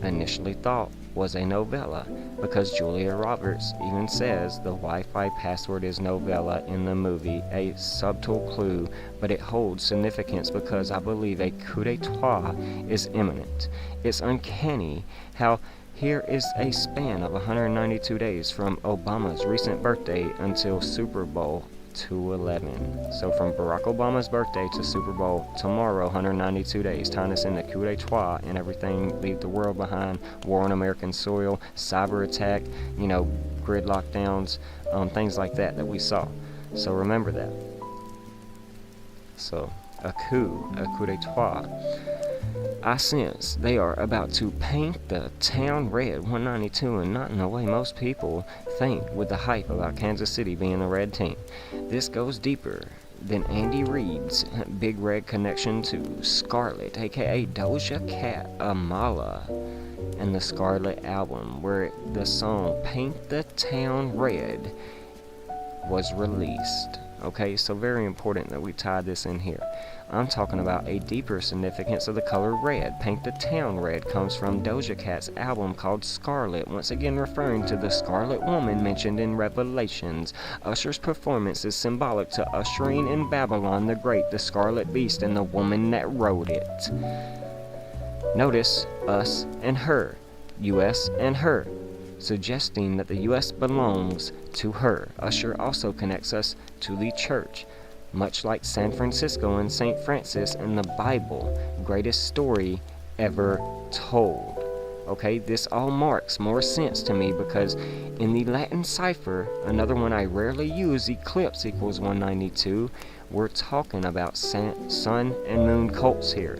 initially thought was a novella, because Julia Roberts even says the Wi-Fi password is novella in the movie, a subtle clue, but it holds significance because I believe a coup d'etat is imminent. It's uncanny how here is a span of 192 days from Obama's recent birthday until Super Bowl WWIII. So from Barack Obama's birthday to Super Bowl tomorrow, 192 days, tying us into coup d'etat and everything, leave the world behind, war on American soil, cyber attack, grid lockdowns, things like that we saw. So remember that. So a coup d'etat. I sense they are about to paint the town red 192, and not in the way most people think with the hype about Kansas City being the red team. This goes deeper than Andy Reid's Big Red connection to Scarlet, aka Doja Cat Amala, and the Scarlet album, where the song Paint the Town Red was released. Okay, so very important that we tie this in here. I'm talking about a deeper significance of the color red. Paint the Town Red comes from Doja Cat's album called Scarlet, once again referring to the Scarlet Woman mentioned in Revelations. Usher's performance is symbolic to ushering in Babylon the Great, the Scarlet Beast, and the woman that rode it. Notice us and her, US and her, suggesting that the U.S. belongs to her. Usher also connects us to the church, much like San Francisco and St. Francis in the Bible, greatest story ever told. Okay, this all marks more sense to me because in the Latin cipher, another one I rarely use, eclipse equals 192, we're talking about sun and moon cults here.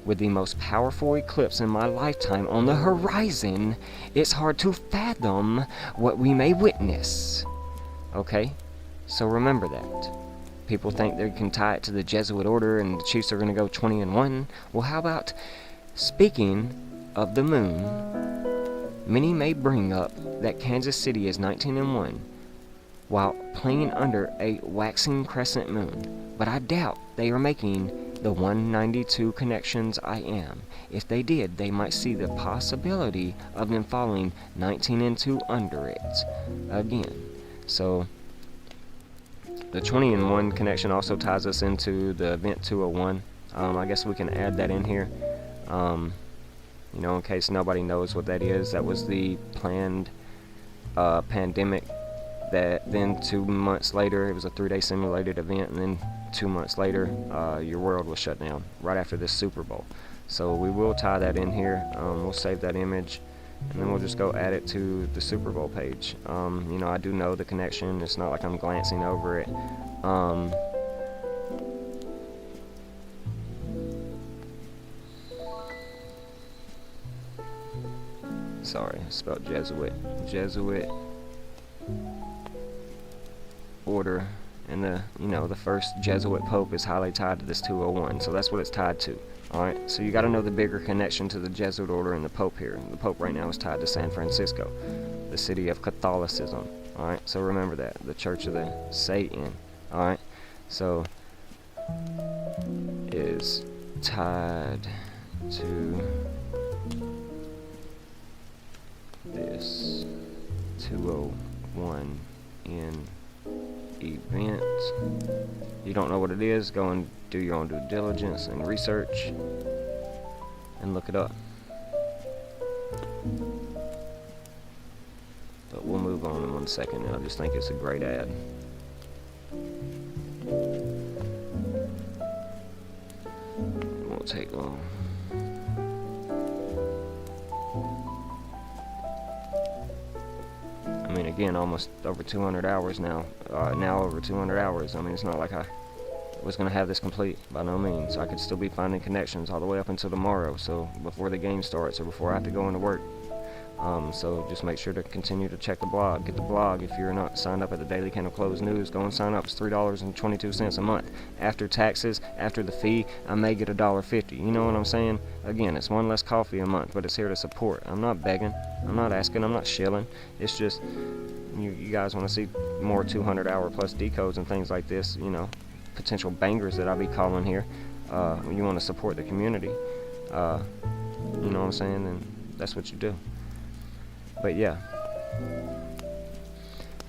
With the most powerful eclipse in my lifetime on the horizon, it's hard to fathom what we may witness. Okay? So remember that. People think they can tie it to the Jesuit order and the Chiefs are going to go 20-1. Well, how about, speaking of the moon, many may bring up that Kansas City is 19-1 while playing under a waxing crescent moon, but I doubt they are making the 192 connections I am. If they did, they might see the possibility of them falling 19-2 under it again. So the 20-1 connection also ties us into the event 201. I guess we can add that in here, in case nobody knows what that is. That was the planned pandemic that then 2 months later, it was a 3-day simulated event, and then 2 months later, your world was shut down right after this Super Bowl. So we will tie that in here. We'll save that image, and then we'll just go add it to the Super Bowl page. I do know the connection. It's not like I'm glancing over it. Sorry, I spelled Jesuit. Jesuit order and the first Jesuit Pope is highly tied to this 201. So that's what it's tied to. Alright, so you got to know the bigger connection to the Jesuit order and the Pope here. The Pope right now is tied to San Francisco, the city of Catholicism. Alright, so remember that. The Church of the Satan. Alright, so is tied to this 201 in event. You don't know what it is, go and do your own due diligence and research and look it up. But we'll move on in 1 second. I just think it's a great ad. It won't take long. I mean, again, almost over 200 hours now. Now over 200 hours. I mean, it's not like I was going to have this complete, by no means. I could still be finding connections all the way up until tomorrow, so before the game starts or before I have to go into work. So just make sure to continue to check the blog. Get the blog. If you're not signed up at the Daily Candle Close News, go and sign up. It's $3.22 a month. After taxes, after the fee, I may get $1.50. You know what I'm saying? Again, it's one less coffee a month, but it's here to support. I'm not begging. I'm not asking. I'm not shilling. It's just you guys want to see more 200-hour plus decodes and things like this, potential bangers that I'll be calling here. You want to support the community. You know what I'm saying? And that's what you do. But yeah,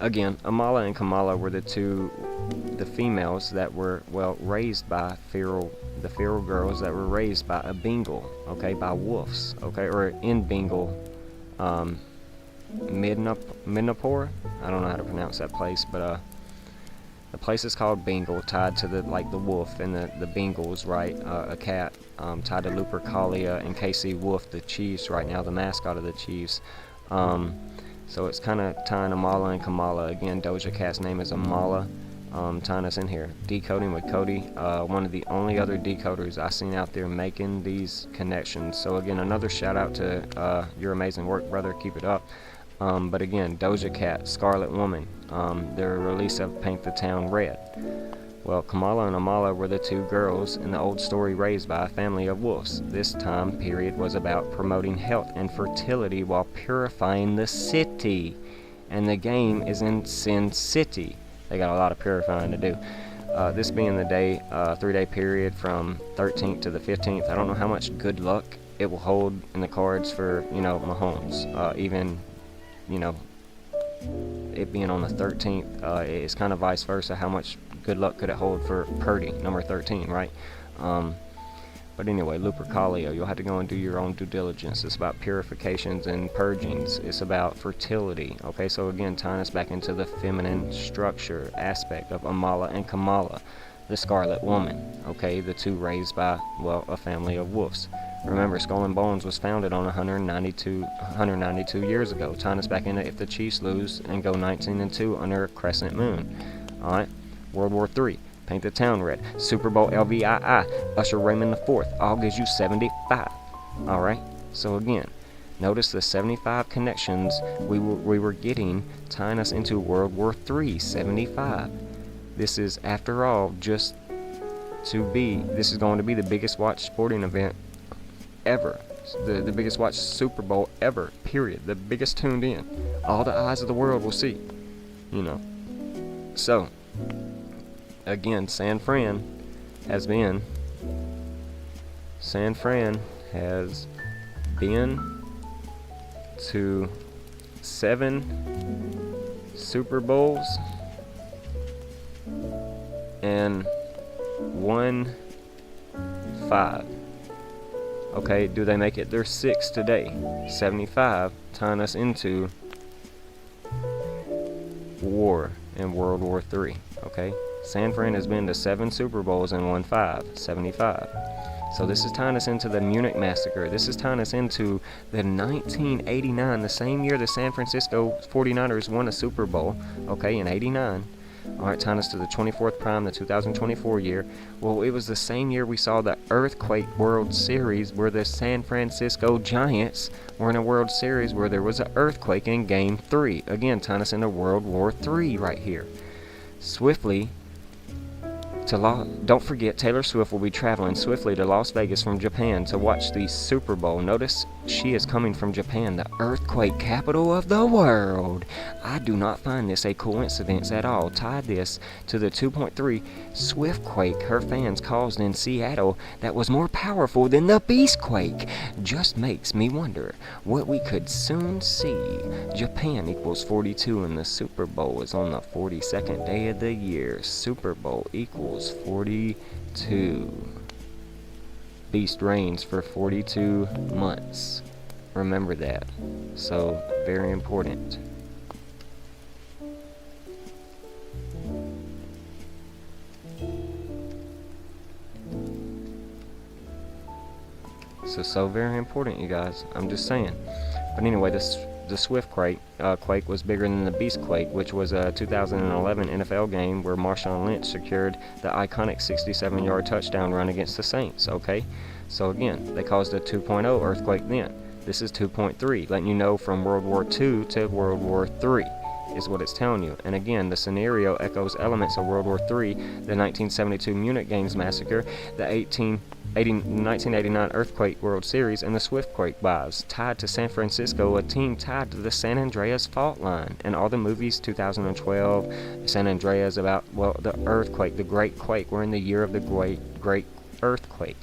again, Amala and Kamala were the females that were, raised by the feral girls that were raised by a Bengal, okay, by wolves, okay, or in Bengal, Midnapore. I don't know how to pronounce that place, but the place is called Bengal, tied to the wolf and the Bengals, right? A cat tied to Lupercalia and KC Wolf, the Chiefs right now, the mascot of the Chiefs. So it's kind of tying Amala and Kamala. Again, Doja Cat's name is Amala, tying us in here. Decoding with Cody, one of the only other decoders I've seen out there making these connections. So again, another shout out to your amazing work, brother. Keep it up. But again, Doja Cat, Scarlet Woman, their release of Paint the Town Red. Well, Kamala and Amala were the two girls in the old story raised by a family of wolves. This time period was about promoting health and fertility while purifying the city. And the game is in Sin City. They got a lot of purifying to do. This being the 3-day period from 13th to the 15th. I don't know how much good luck it will hold in the cards for, Mahomes. Even, it being on the 13th, it's kind of vice versa. How much good luck could it hold for Purdy, number 13, right? But anyway, Lupercalia, you'll have to go and do your own due diligence. It's about purifications and purgings. It's about fertility. Okay, so again, tying us back into the feminine structure aspect of Amala and Kamala, the Scarlet Woman. Okay, the two raised by, a family of wolves. Remember, Skull and Bones was founded on 192 years ago. Tying us back into if the Chiefs lose and go 19-2 under a crescent moon. All right. World War III, Paint the Town Red, Super Bowl LVIII, Usher Raymond IV, all gives you 75. Alright, so again, notice the 75 connections we were getting, tying us into World War III, 75. This is, after all, this is going to be the biggest watched sporting event ever. The biggest watched Super Bowl ever, period. The biggest tuned in. All the eyes of the world will see, So, again, San Fran has been to 7 Super Bowls and won 5. Okay, do they make it their 6th today? 75, tying us into war in World War III. Okay, San Fran has been to 7 Super Bowls and won 5, 75. So this is tying us into the Munich Massacre. This is tying us into the 1989, the same year the San Francisco 49ers won a Super Bowl, okay, in 89. Alright, tying us to the 24th prime, the 2024 year. Well, it was the same year we saw the Earthquake World Series where the San Francisco Giants were in a World Series where there was an earthquake in Game 3. Again, tying us into World War III right here. swiftly don't forget, Taylor Swift will be traveling swiftly to Las Vegas from Japan to watch the Super Bowl. Notice she is coming from Japan, the earthquake capital of the world. I do not find this a coincidence at all. Tie this to the 2.3 Swiftquake her fans caused in Seattle that was more powerful than the Beastquake. Just makes me wonder what we could soon see. Japan equals 42 and the Super Bowl is on the 42nd day of the year. Super Bowl equals 42. Beast reigns for 42 months. Remember that. So, very important. So very important, you guys. I'm just saying. But anyway, the Swiftquake quake was bigger than the Beastquake, which was a 2011 NFL game where Marshawn Lynch secured the iconic 67-yard touchdown run against the Saints, okay? So again, they caused a 2.0 earthquake then. This is 2.3, letting you know from World War II to World War III is what it's telling you. And again, the scenario echoes elements of World War III, the 1972 Munich Games massacre, the 1989 Earthquake World Series, and the Swiftquake vibes, tied to San Francisco, a team tied to the San Andreas fault line. And all the movies, 2012, San Andreas, about, well, the earthquake, the Great Quake. We're in the year of the Great Earthquake.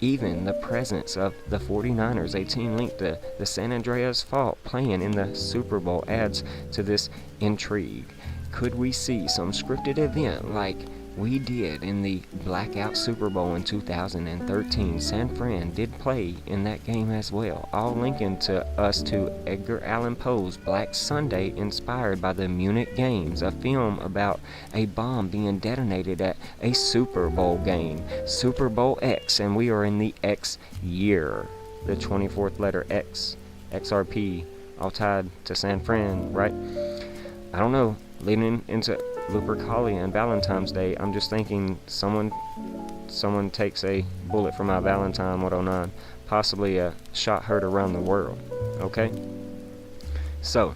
Even the presence of the 49ers, a team linked to the San Andreas fault, playing in the Super Bowl adds to this intrigue. Could we see some scripted event like we did in the Blackout Super Bowl in 2013? San Fran did play in that game as well, all linking to us to Edgar Allan Poe's Black Sunday, inspired by the Munich Games, a film about a bomb being detonated at a Super Bowl game, Super Bowl X, and we are in the X year, the 24th letter X, XRP, all tied to San Fran, right? I don't know, leading into Lupercalia and Valentine's Day, I'm just thinking someone takes a bullet for my Valentine 109, possibly a shot heard around the world, okay? So,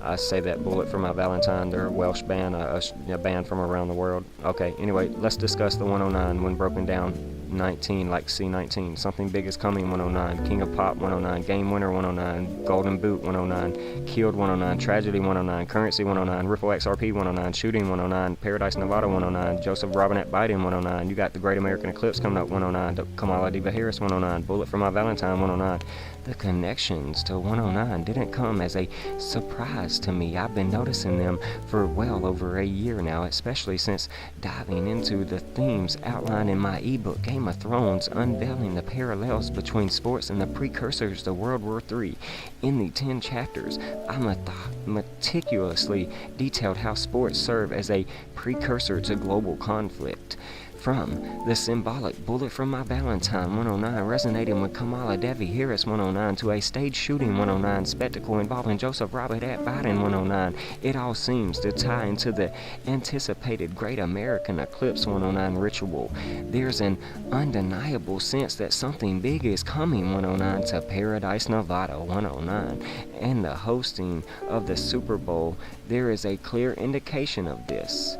I say that bullet for my Valentine, they're a Welsh band, a band from around the world. Okay, anyway, let's discuss the 109 when broken down. 19, like C19, something big is coming 109, King of Pop 109, Game Winner 109, Golden Boot 109, Killed 109, Tragedy 109, Currency 109, Ripple XRP 109, Shooting 109, Paradise Nevada 109, Joseph Robinette Biden 109, you got the Great American Eclipse coming up 109, Kamala Diva Harris 109, Bullet for My Valentine 109. The connections to 109 didn't come as a surprise to me. I've been noticing them for well over a year now, especially since diving into the themes outlined in my ebook Game of Thrones, unveiling the parallels between sports and the precursors to World War III. In the 10 chapters, I meticulously detailed how sports serve as a precursor to global conflict. From the symbolic Bullet from My Valentine 109 resonating with Kamala Devi Harris 109 to a stage shooting 109 spectacle involving Joseph Robinette Biden 109, it all seems to tie into the anticipated Great American Eclipse 109 ritual. There's an undeniable sense that something big is coming 109 to Paradise Nevada 109, and the hosting of the Super Bowl, there is a clear indication of this.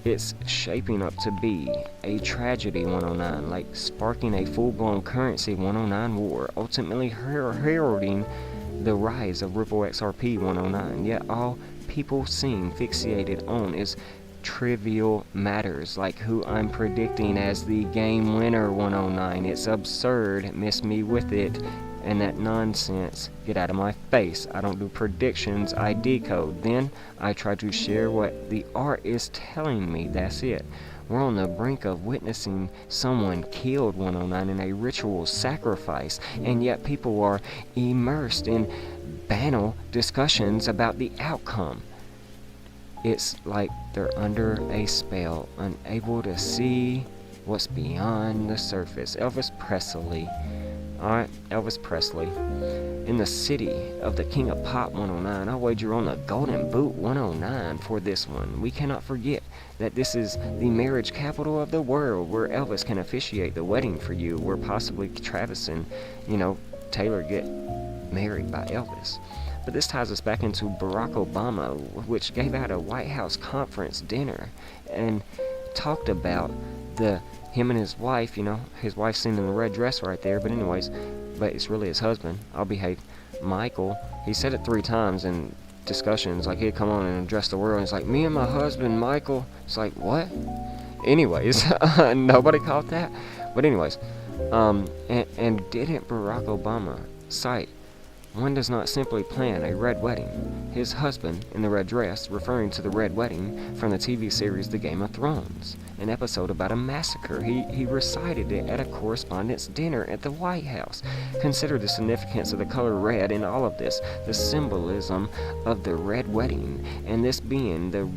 It's shaping up to be a tragedy 109, like sparking a full-blown currency 109 war, ultimately heralding the rise of Ripple XRP 109. Yet all people seem fixated on is trivial matters, like who I'm predicting as the game winner 109. It's absurd, miss me with it, and that nonsense, get out of my face. I don't do predictions, I decode. Then I try to share what the art is telling me, that's it. We're on the brink of witnessing someone killed 109 in a ritual sacrifice, and yet people are immersed in banal discussions about the outcome. It's like they're under a spell, unable to see what's beyond the surface. Elvis Presley. Alright, Elvis Presley. In the city of the King of Pop 109, I'll wager on the Golden Boot 109 for this one. We cannot forget that this is the marriage capital of the world, where Elvis can officiate the wedding for you, where possibly Travis and, Taylor get married by Elvis. But this ties us back into Barack Obama, which gave out a White House conference dinner and talked about him and his wife, his wife seen in the red dress right there, but anyways, but it's really his husband, I'll behave, Michael. He said it 3 times in discussions, like he'd come on and address the world, and it's like, me and my husband, Michael. It's like, what? Anyways, nobody caught that? But anyways, and didn't Barack Obama cite, one does not simply plan a red wedding, his husband in the red dress, referring to the red wedding from the TV series The Game of Thrones, an episode about a massacre. He recited it at a correspondence dinner at the White House. Consider the significance of the color red in all of this, the symbolism of the red wedding, and this being the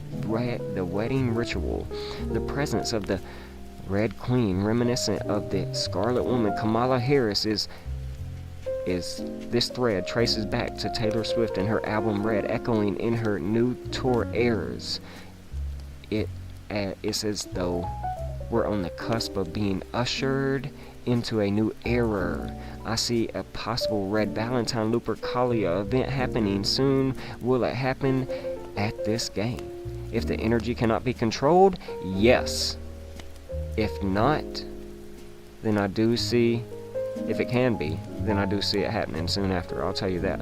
wedding ritual, the presence of the Red Queen, reminiscent of the Scarlet Woman Kamala Harris, is this thread traces back to Taylor Swift and her album Red, echoing in her new tour airs. It's as though we're on the cusp of being ushered into a new era. I see a possible Red Valentine Lupercalia event happening soon. Will it happen at this game? If the energy cannot be controlled, yes. If not, then I do see, if it can be, then I do see it happening soon after. I'll tell you that.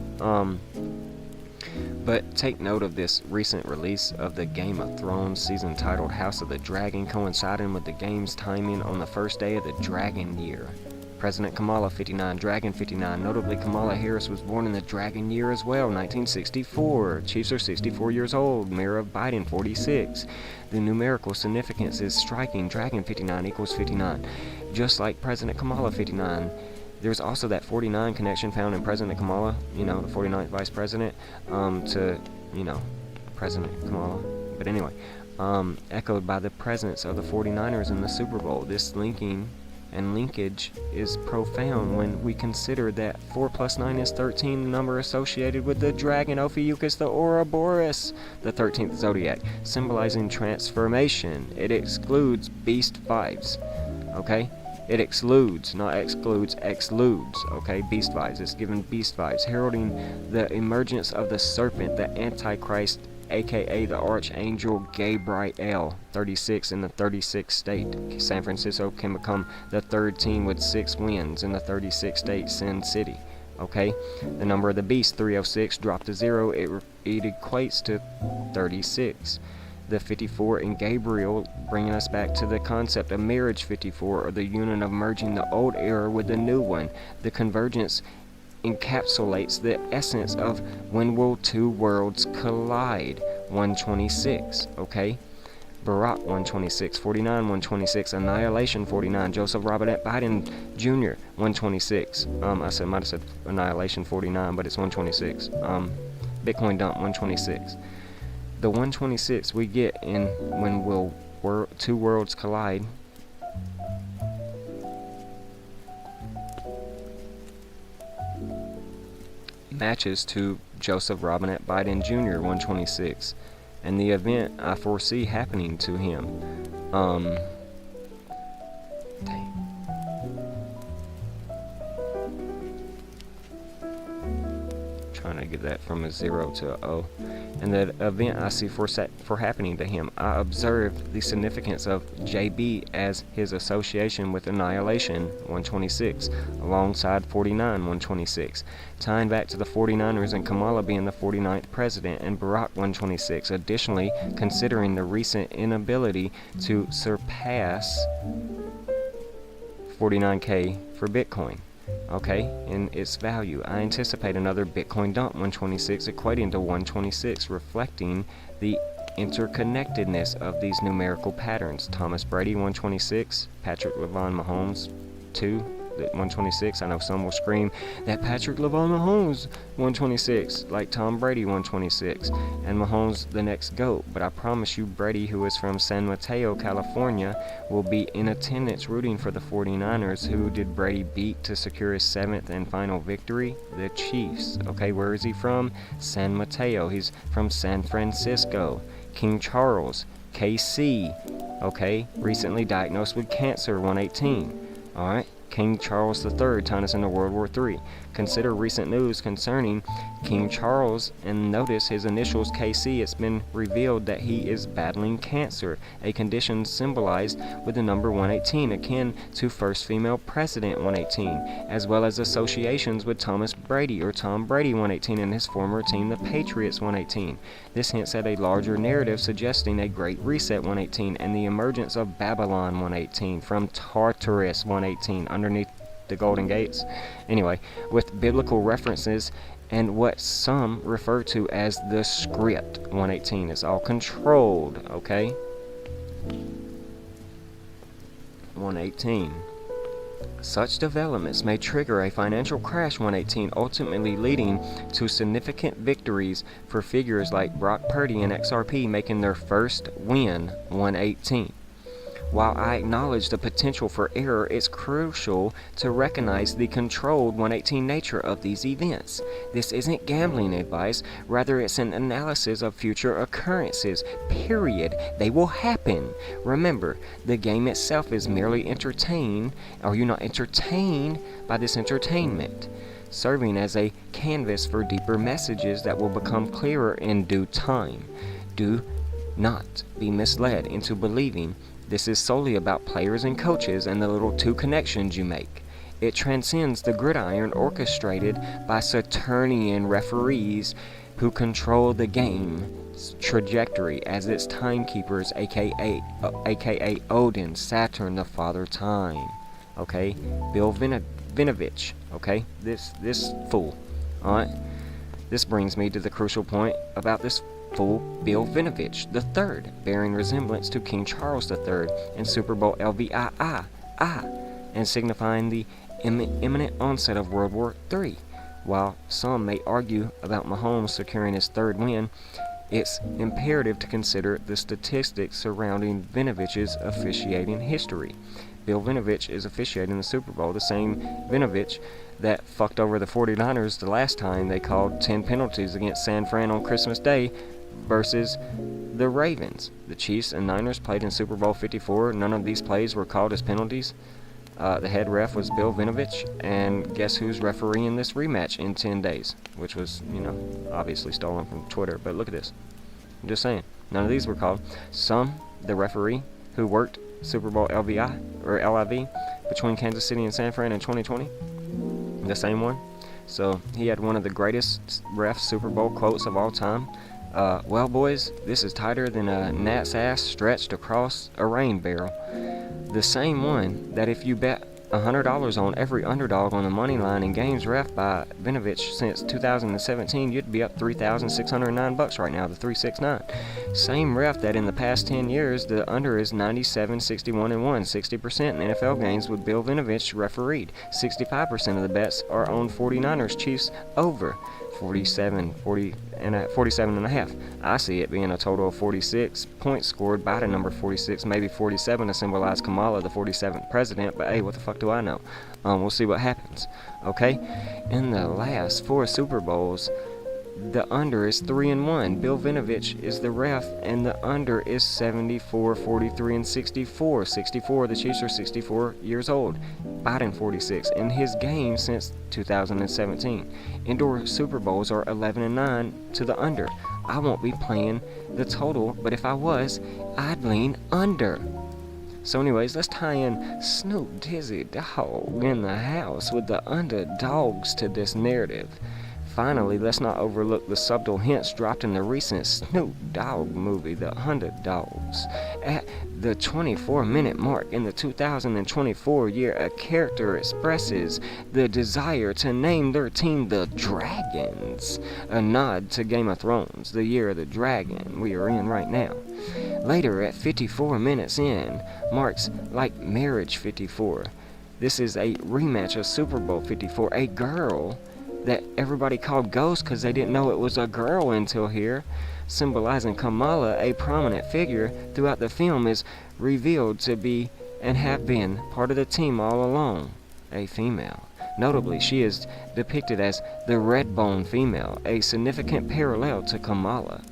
But take note of this recent release of the Game of Thrones season titled House of the Dragon, coinciding with the game's timing on the first day of the Dragon Year. President Kamala 59, Dragon 59. Notably, Kamala Harris was born in the Dragon Year as well, 1964. Chiefs are 64 years old. Mayor of Biden 46. The numerical significance is striking. Dragon 59 equals 59. Just like President Kamala 59. There's also that 49 connection found in President Kamala, the 49th Vice President, to, President Kamala. But anyway, echoed by the presence of the 49ers in the Super Bowl. This linking and linkage is profound when we consider that 4 + 9 is 13, the number associated with the dragon Ophiuchus the Ouroboros, the 13th zodiac, symbolizing transformation. It excludes beast vibes, okay? It excludes, not excludes, excludes, okay? Beast vibes. It's given beast vibes, heralding the emergence of the serpent, the Antichrist, aka the Archangel Gabriel, 36 in the 36th state. San Francisco can become the 3rd team with 6 wins in the 36th state, Sin City. Okay? The number of the beast, 306, dropped to 0. It equates to 36. The 54 in Gabriel, bringing us back to the concept of marriage 54, or the union of merging the old era with the new one. The convergence encapsulates the essence of when will 2 worlds collide. 126, okay? Barack 126, 49 126, Annihilation 49, Joseph Robinette Biden Jr. 126. I might have said Annihilation 49, but it's 126. Bitcoin Dump 126. The 126 we get in when will 2 worlds collide matches to Joseph Robinette Biden Jr. 126, and the event I foresee happening to him. Trying to get that from a 0 to a O. And the event I see for happening to him, I observed the significance of JB as his association with Annihilation 126, alongside 49 126, tying back to the 49ers and Kamala being the 49th president, and Barack 126. Additionally, considering the recent inability to surpass 49K for Bitcoin. Okay, in its value, I anticipate another Bitcoin dump 126 equating to 126, reflecting the interconnectedness of these numerical patterns. Thomas Brady 126, Patrick LeVon Mahomes 2, 126. I know some will scream that Patrick LeVon Mahomes 126, like Tom Brady 126, and Mahomes the next GOAT. But I promise you, Brady, who is from San Mateo, California, will be in attendance rooting for the 49ers. Who did Brady beat to secure his 7th and final victory? The Chiefs. Okay, where is he from? San Mateo. He's from San Francisco. King Charles, KC. Okay, recently diagnosed with cancer, 118. Alright, King Charles III tying us into World War III. Consider recent news concerning King Charles and notice his initials KC. It's been revealed that he is battling cancer, a condition symbolized with the number 118, akin to first female president 118, as well as associations with Thomas Brady or Tom Brady 118 and his former team, the Patriots 118. This hints at a larger narrative suggesting a Great Reset 118 and the emergence of Babylon 118 from Tartarus 118 underneath the Golden Gates. Anyway, with biblical references and what some refer to as the script 118. It's all controlled, okay? 118. Such developments may trigger a financial crash 118, ultimately leading to significant victories for figures like Brock Purdy and XRP making their first win 118. While I acknowledge the potential for error, it's crucial to recognize the controlled 118 nature of these events. This isn't gambling advice, rather it's an analysis of future occurrences, period. They will happen. Remember, the game itself is merely entertained, or you're not entertained by this entertainment, serving as a canvas for deeper messages that will become clearer in due time. Do not be misled into believing this is solely about players and coaches and the little two connections you make. It transcends the gridiron orchestrated by Saturnian referees who control the game's trajectory as its timekeepers, aka Odin, Saturn, the father time. Okay, Bill Vinovich. Okay, this fool. All right. This brings me to the crucial point about this fool Bill Vinovich III, bearing resemblance to King Charles III and Super Bowl LVIII, and signifying the imminent onset of World War III. While some may argue about Mahomes securing his third win, it's imperative to consider the statistics surrounding Vinovich's officiating history. Bill Vinovich is officiating the Super Bowl, the same Vinovich that fucked over the 49ers the last time they called 10 penalties against San Fran on Christmas Day versus the Ravens. The Chiefs and Niners played in Super Bowl 54. None of these plays were called as penalties. The head ref was Bill Vinovich, and guess who's refereeing this rematch in 10 days? Which was, obviously stolen from Twitter, but look at this. I'm just saying, none of these were called. The referee who worked Super Bowl LIV between Kansas City and San Fran in 2020, the same one. So he had one of the greatest ref Super Bowl quotes of all time. Well, boys, this is tighter than a gnat's ass stretched across a rain barrel. The same one that if you bet $100 on every underdog on the money line in games ref by Vinovich since 2017, you'd be up $3,609 right now, the 369. Same ref that in the past 10 years, the under is 97, 61, and 1, 60% in NFL games with Bill Vinovich refereed. 65% of the bets are on 49ers Chiefs over 47 and a half. I see it being a total of 46 points scored by the number 46, maybe 47 to symbolize Kamala, the 47th president, but hey, what the fuck do I know? We'll see what happens. Okay? In the last 4 Super Bowls, the under is 3-1. Bill Vinovich is the ref, and the under is 74, 43, and 64. 64, the Chiefs are 64 years old. Biden 46 in his game since 2017. Indoor Super Bowls are 11-9 to the under. I won't be playing the total, but if I was, I'd lean under. So anyways, let's tie in Snoop Dizzy Dogg in the house with the underdogs to this narrative. Finally, let's not overlook the subtle hints dropped in the recent Snoop Dogg movie, The Underdogs. At the 24-minute mark in the 2024 year, a character expresses the desire to name their team the Dragons, a nod to Game of Thrones, the year of the dragon we are in right now. Later, at 54 minutes in, marks like Marriage 54. This is a rematch of Super Bowl 54. A girl that everybody called Ghost because they didn't know it was a girl until here, symbolizing Kamala, a prominent figure throughout the film, is revealed to be and have been part of the team all along, a female. Notably, she is depicted as the red bone female, a significant parallel to Kamala.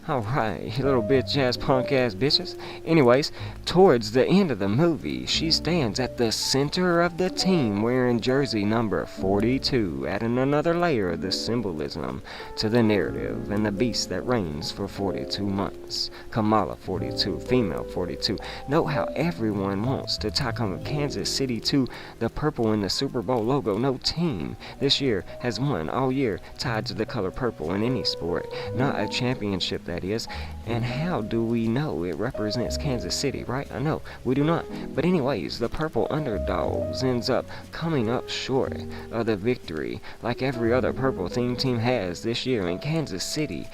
Alright, you little bitch ass punk ass bitches. Anyways, towards the end of the movie, she stands at the center of the team wearing jersey number 42, adding another layer of the symbolism to the narrative and the beast that reigns for 42 months. Kamala 42, female 42. Note how everyone wants to tack on Kansas City to the purple in the Super Bowl logo. No team this year has won all year tied to the color purple in any sport, not a championship that is. And how do we know it represents Kansas City, right? I know, we do not. But anyways, the purple underdogs ends up coming up short of the victory like every other purple themed team has this year, and Kansas City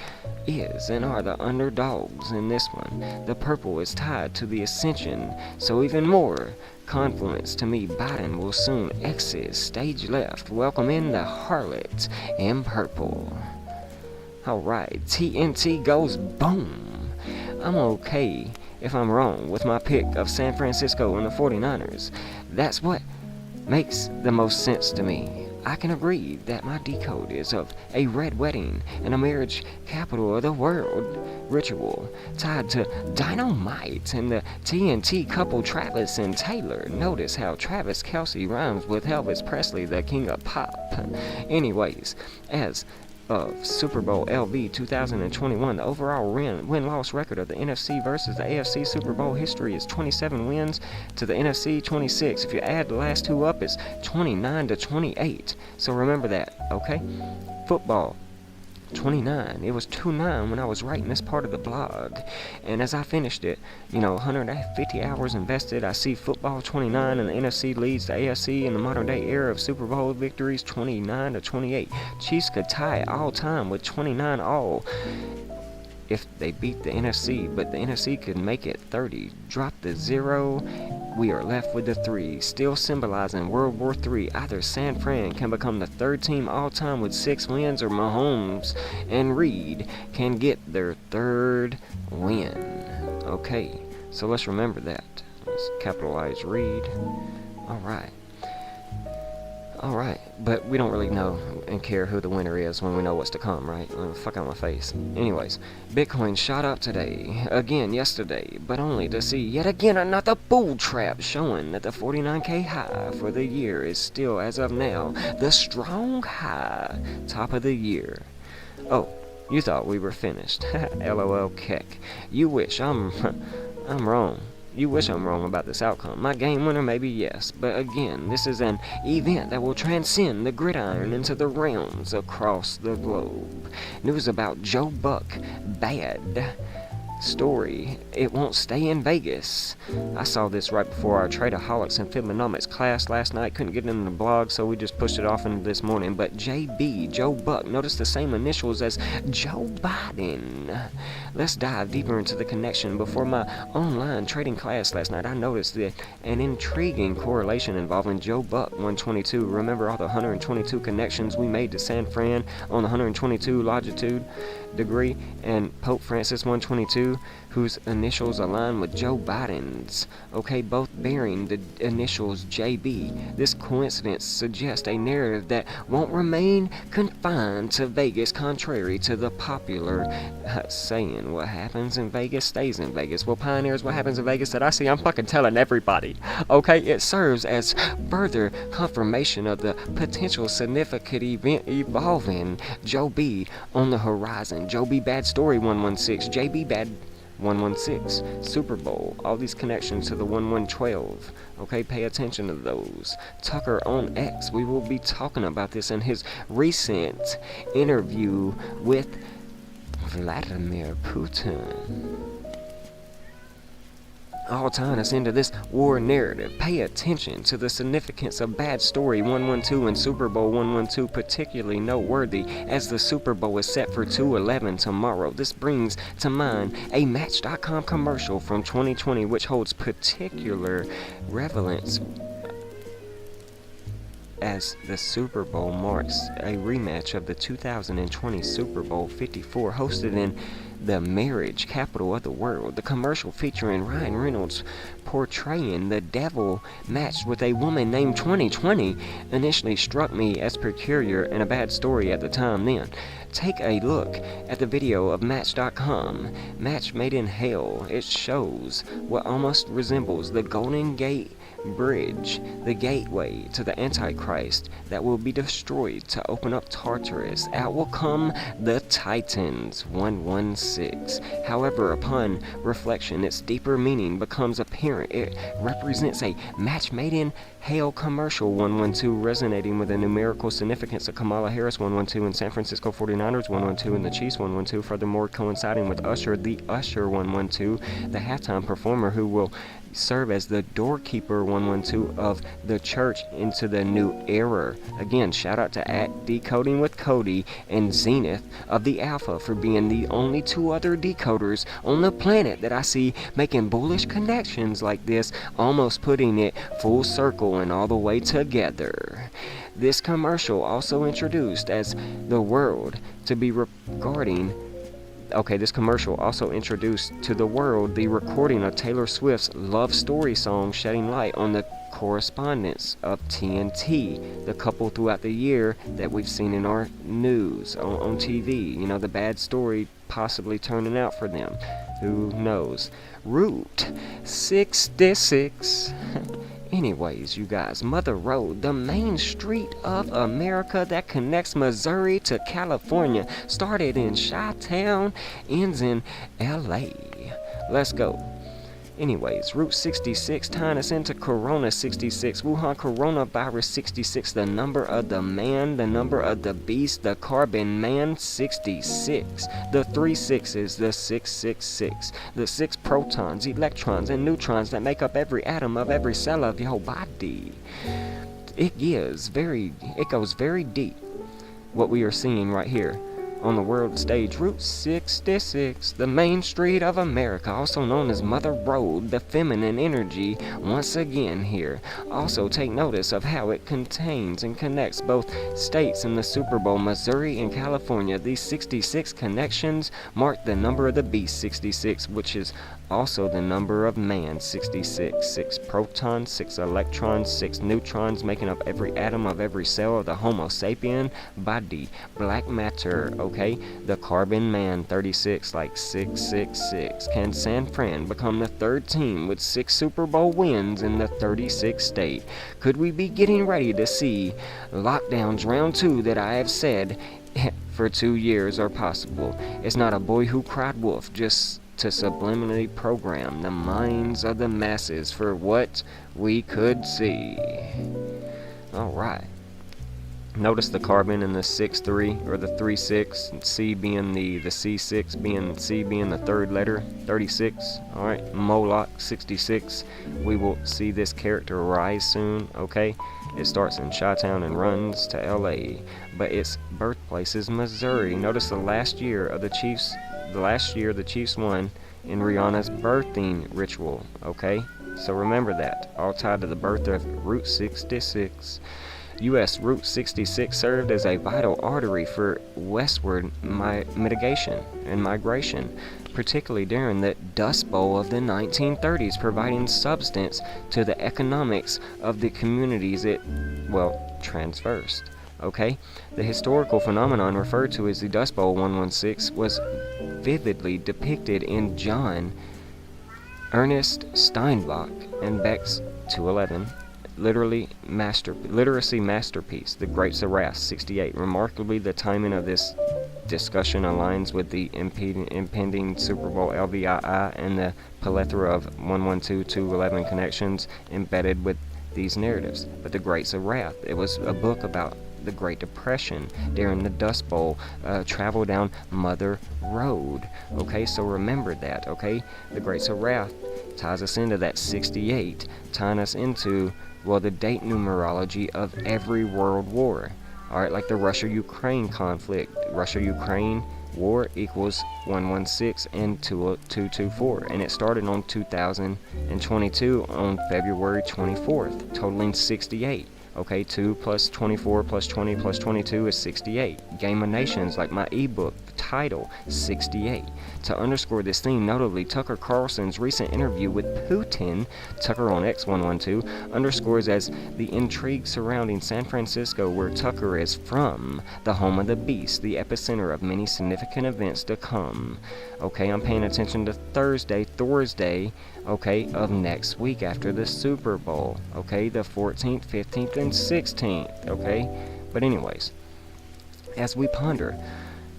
is and are the underdogs in this one. The purple is tied to the ascension, so even more confluence to me. Biden will soon exit stage left. Welcome in the harlot in purple. Alright, TNT goes boom. I'm okay if I'm wrong with my pick of San Francisco and the 49ers. That's what makes the most sense to me. I can agree that my decode is of a red wedding and a marriage capital of the world ritual tied to dynamite and the TNT couple Travis and Taylor. Notice how Travis Kelce rhymes with Elvis Presley, the king of pop. Anyways, as of Super Bowl LV 2021, the overall win-loss record of the NFC versus the AFC Super Bowl history is 27 wins to the NFC 26. If you add the last two up, it's 29-28. So remember that, okay? Football, 29. It was 2-9 when I was writing this part of the blog. And as I finished it, 150 hours invested, I see football 29 and the NFC leads the AFC in the modern day era of Super Bowl victories 29-28. Chiefs could tie it all time with 29 all if they beat the NFC, but the NFC could make it 30. Drop the 0, we are left with the 3, still symbolizing World War III. Either San Fran can become the third team all-time with 6 wins, or Mahomes and Reed can get their third win. Okay, so let's remember that. Let's capitalize Reed. Alright, but we don't really know and care who the winner is when we know what's to come, right? Fuck out my face. Anyways, Bitcoin shot up today, again yesterday, but only to see yet again another bull trap showing that the 49K high for the year is still, as of now, the strong high top of the year. Oh, you thought we were finished. LOL keck. You wish I'm wrong. You wish I'm wrong about this outcome. My game winner, maybe yes, but again, this is an event that will transcend the gridiron into the realms across the globe. News about Joe Buck, bad story. It won't stay in Vegas. I saw this right before our Tradeaholics and Fibmonomics class last night. Couldn't get into the blog, so we just pushed it off into this morning. But JB, Joe Buck, notice the same initials as Joe Biden. Let's dive deeper into the connection. Before my online trading class last night, I noticed that an intriguing correlation involving Joe Buck 122. Remember all the 122 connections we made to San Fran on the 122 longitude degree, and Pope Francis 122, whose initials align with Joe Biden's, okay, both bearing the initials JB. This coincidence suggests a narrative that won't remain confined to Vegas, contrary to the popular saying, what happens in Vegas stays in Vegas. Well, pioneers, what happens in Vegas that I see, I'm fucking telling everybody, okay? It serves as further confirmation of the potential significant event evolving. Joe B on the horizon. Joe B bad story 116. JB bad 116, Super Bowl, all these connections to the 1112. Okay, pay attention to those. Tucker on X, we will be talking about this in his recent interview with Vladimir Putin. All tying us into this war narrative. Pay attention to the significance of Bad Story 112 and Super Bowl 112, particularly noteworthy as the Super Bowl is set for 2/11 tomorrow. This brings to mind a Match.com commercial from 2020 which holds particular relevance as the Super Bowl marks a rematch of the 2020 Super Bowl 54 hosted in the marriage capital of the world. The commercial featuring Ryan Reynolds portraying the devil matched with a woman named 2020 initially struck me as peculiar and a bad story at the time then. Take a look at the video of Match.com, Match Made in Hell. It shows what almost resembles the Golden Gate Bridge, the gateway to the Antichrist that will be destroyed to open up Tartarus. Out will come the Titans, 116. However, upon reflection, its deeper meaning becomes apparent. It represents a match made in hell commercial, 112, resonating with the numerical significance of Kamala Harris, 112, and San Francisco 49ers, 112, and the Chiefs, 112, furthermore coinciding with Usher, the Usher, 112, the halftime performer who will serve as the doorkeeper, 112, of the church into the new era. Again, shout out to @Decoding with Cody and Zenith of the Alpha for being the only two other decoders on the planet that I see making bullish connections like this, almost putting it full circle and all the way together. This commercial also introduced as the world to be regarding this commercial also introduced to the world the recording of Taylor Swift's love story song, shedding light on the correspondence of TNT, the couple throughout the year that we've seen in our news, on TV. You know, the bad story possibly turning out for them. Who knows? Route 66. Anyways, you guys, Mother Road, the main street of America that connects Missouri to California, started in Chi-Town, ends in LA. Let's go. Anyways, Route 66 tying us into Corona 66, Wuhan coronavirus 66, the number of the man, the number of the beast, the carbon man 66, the 3 sixes, the 666, the 6 protons, electrons, and neutrons that make up every atom of every cell of your body. It goes very deep, what we are seeing right here on the world stage. Route 66, the main street of America, also known as Mother Road, the feminine energy once again here. Also take notice of how it contains and connects both states in the Super Bowl, Missouri and California. These 66 connections mark the number of the beast, 66, which is also the number of man, 66. 6 protons, 6 electrons, 6 neutrons, making up every atom of every cell of the Homo sapien body. Black matter, okay? The carbon man, 36, like 666. Can San Fran become the third team with 6 Super Bowl wins in the 36th state? Could we be getting ready to see lockdowns round 2 that I have said for 2 years are possible? It's not a boy who cried wolf, just to subliminally program the minds of the masses for what we could see. Alright. Notice the carbon in the 6-3 or the 3-6, C being the C6 being C being the third letter, 36. Alright, Moloch 66. We will see this character rise soon, okay? It starts in Chi-Town and runs to LA, but its birthplace is Missouri. Notice the last year the Chiefs won in Rihanna's birthing ritual, okay? So remember that, all tied to the birth of Route 66. U.S. Route 66 served as a vital artery for westward mitigation and migration, particularly during the Dust Bowl of the 1930s, providing substance to the economics of the communities it, traversed. Okay? The historical phenomenon referred to as the Dust Bowl 116 was vividly depicted in John Ernest Steinbach and Beck's 211 literacy masterpiece, The Grapes of Wrath, 68. Remarkably, the timing of this discussion aligns with the impending Super Bowl LVIII and the plethora of 112-211 connections embedded with these narratives. But The Grapes of Wrath, it was a book about the Great Depression during the Dust Bowl, travel down Mother Road. Okay, so remember that, okay? The Grapes of Wrath ties us into that 68, tying us into, the date numerology of every world war. Alright, like the Russia-Ukraine conflict. Russia-Ukraine war equals 116 and 224, and it started on 2022 on February 24th, totaling 68. Okay, 2 plus 24 plus 20 plus 22 is 68. Game of Nations, like my ebook title, 68. To underscore this theme, notably, Tucker Carlson's recent interview with Putin, Tucker on X112, underscores as the intrigue surrounding San Francisco, where Tucker is from, the home of the beast, the epicenter of many significant events to come. Okay, I'm paying attention to Thursday, okay, of next week after the Super Bowl, okay, the 14th, 15th, and 16th, okay? But anyways, as we ponder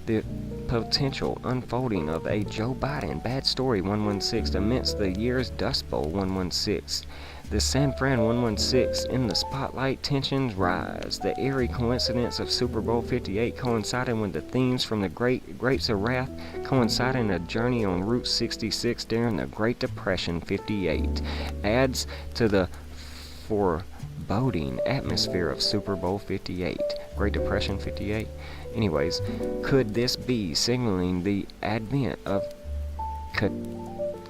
the potential unfolding of a Joe Biden bad story 116 amidst the year's Dust Bowl 116, the San Fran 116 in the spotlight, tensions rise. The eerie coincidence of Super Bowl 58 coinciding with the themes from the Grapes of Wrath, coinciding a journey on Route 66 during the Great Depression 58, adds to the foreboding atmosphere of Super Bowl 58. Great Depression 58? Anyways, could this be signaling the advent of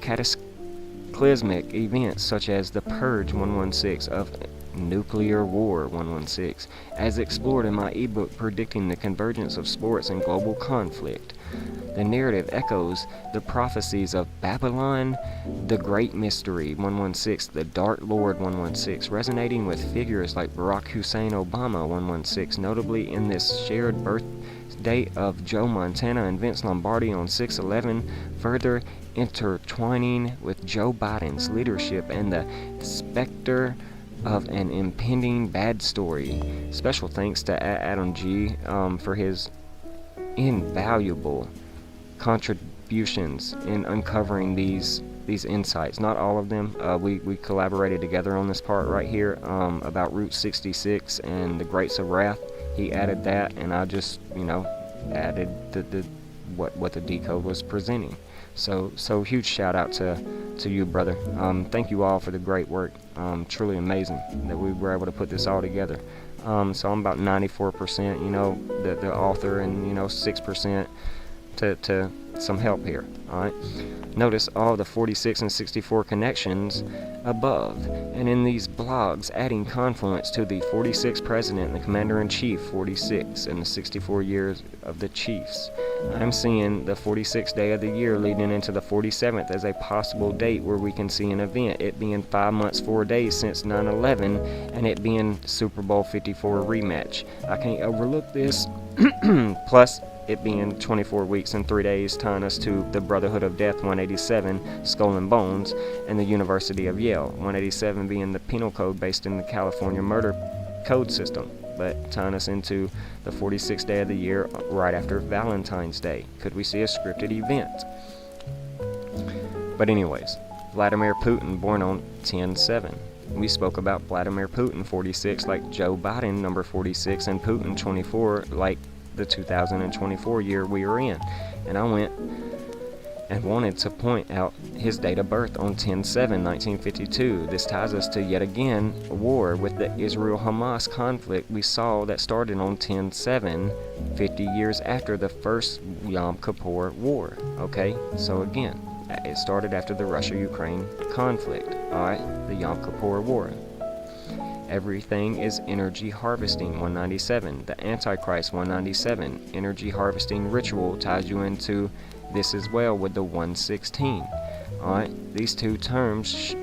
cataclysmic events such as the Purge 116 of Nuclear War 116, as explored in my ebook Predicting the Convergence of Sports and Global Conflict? The narrative echoes the prophecies of Babylon, the Great Mystery 116, the Dark Lord 116, resonating with figures like Barack Hussein Obama 116, notably in this shared birthday of Joe Montana and Vince Lombardi on 6/11, further intertwining with Joe Biden's leadership and the specter of an impending bad story. Special thanks to Adam G for his invaluable contributions in uncovering these insights. Not all of them. We collaborated together on this part right here about Route 66 and the Grapes of Wrath. He added that, and I just added the what the decode was presenting. So huge shout out to you, brother. Thank you all for the great work. Truly amazing that we were able to put this all together. So I'm about 94%, the author, and 6% to some help here. Alright, notice all the 46 and 64 connections above, and in these blogs adding confluence to the 46th president and the commander-in-chief 46 and the 64 years of the chiefs. I'm seeing the 46th day of the year leading into the 47th as a possible date where we can see an event, it being 5 months 4 days since 9/11, and it being Super Bowl 54 rematch. I can't overlook this. Plus it being 24 weeks and 3 days, tying us to the Brotherhood of Death 187, Skull and Bones, and the University of Yale, 187 being the penal code based in the California murder code system, but tying us into the 46th day of the year right after Valentine's Day. Could we see a scripted event? But anyways, Vladimir Putin born on 10/7. We spoke about Vladimir Putin 46 like Joe Biden number 46 and Putin 24 like the 2024 year we are in. And I went and wanted to point out his date of birth on 10/7/1952. This ties us to yet again a war with the Israel-Hamas conflict we saw that started on 10/7, 50 years after the first Yom Kippur War. Okay, so again, it started after the Russia-Ukraine conflict. Alright, the Yom Kippur War. Everything is energy harvesting 197. The Antichrist 197. Energy harvesting ritual ties you into this as well with the 116. Alright, these two teams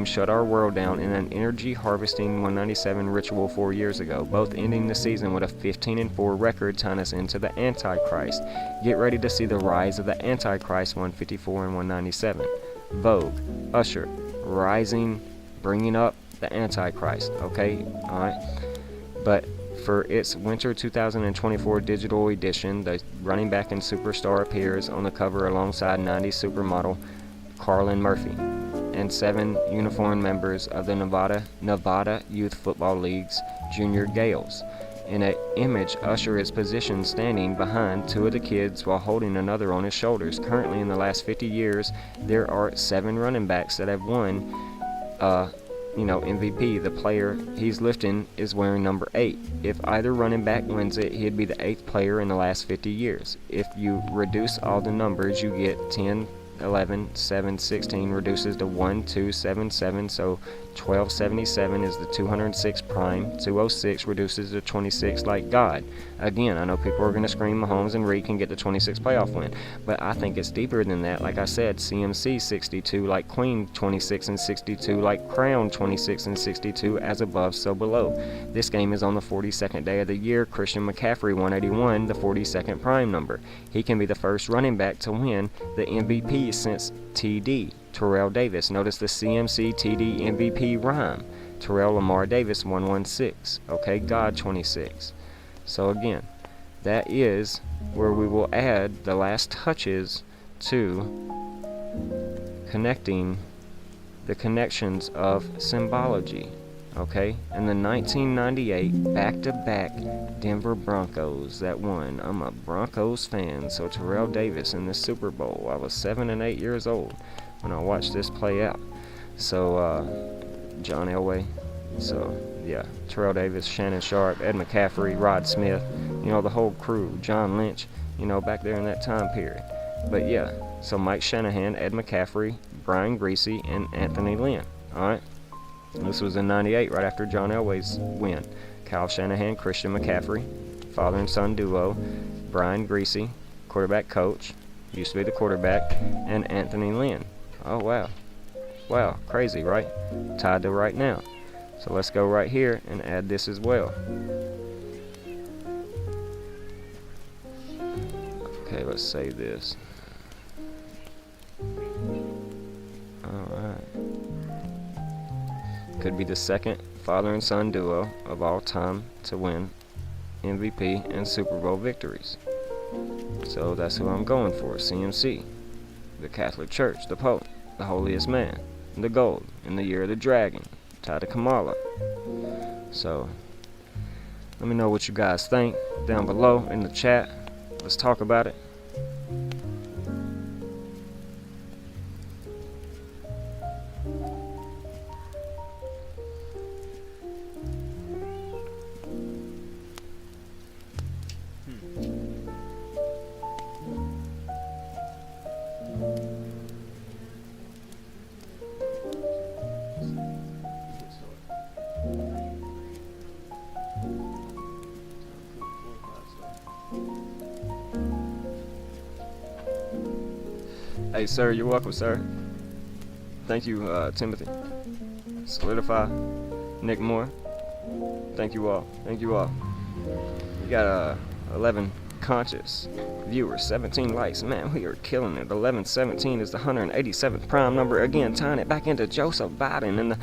shut our world down in an energy harvesting 197 ritual 4 years ago, both ending the season with a 15-4 record, tying us into the Antichrist. Get ready to see the rise of the Antichrist 154 and 197. Vogue, Usher, rising, bringing up the Antichrist, okay? Alright. But for its winter 2024 digital edition, the running back and superstar appears on the cover alongside 90s supermodel Carlin Murphy and 7 uniformed members of the Nevada Youth Football League's Junior Gales. In an image, Usher is positioned standing behind 2 of the kids while holding another on his shoulders. Currently, in the last 50 years, there are 7 running backs that have won MVP. The player he's lifting is wearing number 8. If either running back wins it, he'd be the 8th player in the last 50 years. If you reduce all the numbers, you get 10, 11, 7, 16 reduces to 1, 2, 7, 7, so 1277 is the 206 prime. 206 reduces to 26 like God. Again, I know people are going to scream Mahomes and Reed can get the 26 playoff win, but I think it's deeper than that. Like I said, CMC 62 like Queen, 26 and 62 like Crown, 26 and 62, as above so below. This game is on the 42nd day of the year. Christian McCaffrey 181, the 42nd prime number. He can be the first running back to win the MVP since TD. Terrell Davis. Notice the CMC TD MVP rhyme. Terrell Lamar Davis 116. Okay, God 26. So again, that is where we will add the last touches to connecting the connections of symbology. Okay, and the 1998 back-to-back Denver Broncos that won. I'm a Broncos fan, so Terrell Davis in the Super Bowl. I was 7 and 8 years old when I watched this play out. So, John Elway. So, yeah, Terrell Davis, Shannon Sharp, Ed McCaffrey, Rod Smith, you know, the whole crew, John Lynch, you know, back there in that time period. But, yeah, so Mike Shanahan, Ed McCaffrey, Brian Greasy, and Anthony Lynn. All right. This was in 98, right after John Elway's win. Kyle Shanahan, Christian McCaffrey, father and son duo, Brian Greasy, quarterback coach, used to be the quarterback, and Anthony Lynn. Oh, wow. Wow, crazy, right? Tied to right now. So let's go right here and add this as well. Okay, let's save this. Alright. Could be the second father and son duo of all time to win MVP and Super Bowl victories. So that's who I'm going for. CMC, the Catholic Church, the Pope, the holiest man, the gold in the year of the dragon, tied to Kamala. So let me know what you guys think down below in the chat. Let's talk about it. Hey, sir, you're welcome, sir. Thank you, Timothy. Solidify, Nick Moore. Thank you all. Thank you all. We got 11 conscious viewers, 17 likes. Man, we are killing it. 1117 is the 187th prime number. Again, tying it back into Joseph Biden and the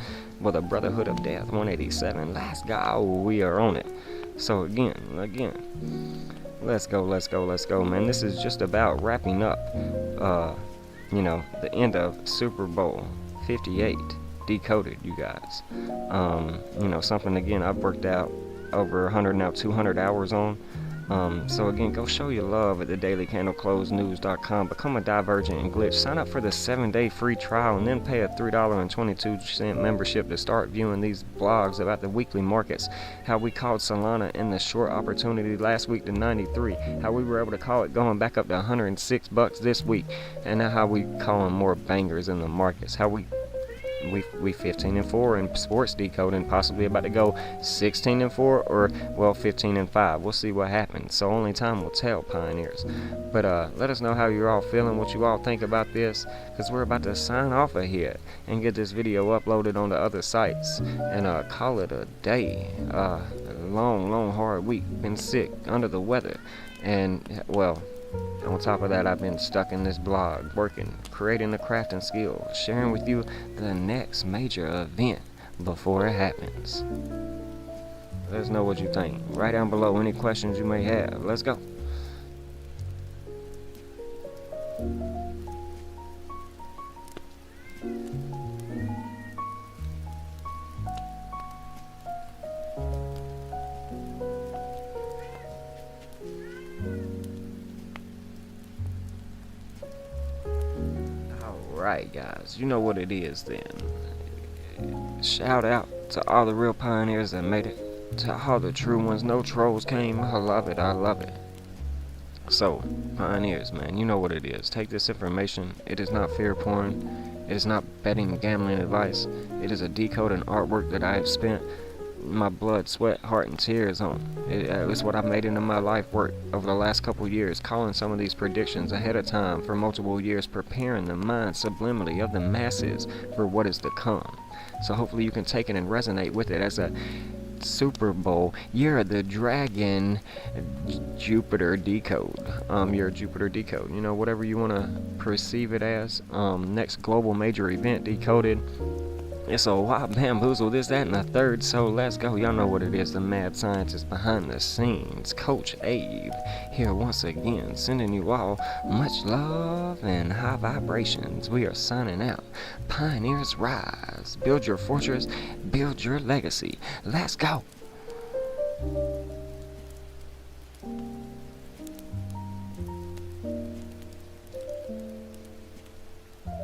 Brotherhood of Death, 187. Let's go. We are on it. So again, let's go, man. This is just about wrapping up. You know, the end of Super Bowl 58, Decoded, you guys. You know, something, again, I've worked out over 100, now 200 hours on. So again, go show your love at thedailycandleclosenews.com. Become a Divergent and Glitch. Sign up for the 7-day free trial and then pay a $3.22 membership to start viewing these blogs about the weekly markets. How we called Solana in the short opportunity last week to 93. How we were able to call it going back up to $106 this week. And how we calling more bangers in the markets. How we 15-4 in sports decoding, possibly about to go 16-4 or, well, 15-5. We'll see what happens. So only time will tell, pioneers. But let us know how you're all feeling, what you all think about this, because we're about to sign off of here and get this video uploaded onto other sites and call it a day. Long, hard week. Been sick, under the weather, and, well, on top of that, I've been stuck in this blog, working, creating the crafting skill, sharing with you the next major event before it happens. Let us know what you think. Write down below any questions you may have. Let's go. Alright, guys, you know what it is then. Shout out to all the real pioneers that made it. To all the true ones, no trolls came. I love it, I love it. So, pioneers, man, you know what it is. Take this information. It is not fear porn. It is not betting, gambling advice. It is a decoding artwork that I have spent my blood, sweat, heart, and tears on. It's what I've made into my life work over the last couple years, calling some of these predictions ahead of time for multiple years, preparing the mind subliminally of the masses for what is to come. So hopefully you can take it and resonate with it as a Super Bowl Year of the Dragon Jupiter decode. Year of Jupiter decode. You know, whatever you want to perceive it as. Next global major event decoded. It's a wild bamboozle, this, that, and the third, so let's go. Y'all know what it is, the mad scientist behind the scenes, Coach Abe, here once again, sending you all much love and high vibrations. We are signing out. Pioneers rise. Build your fortress, build your legacy. Let's go.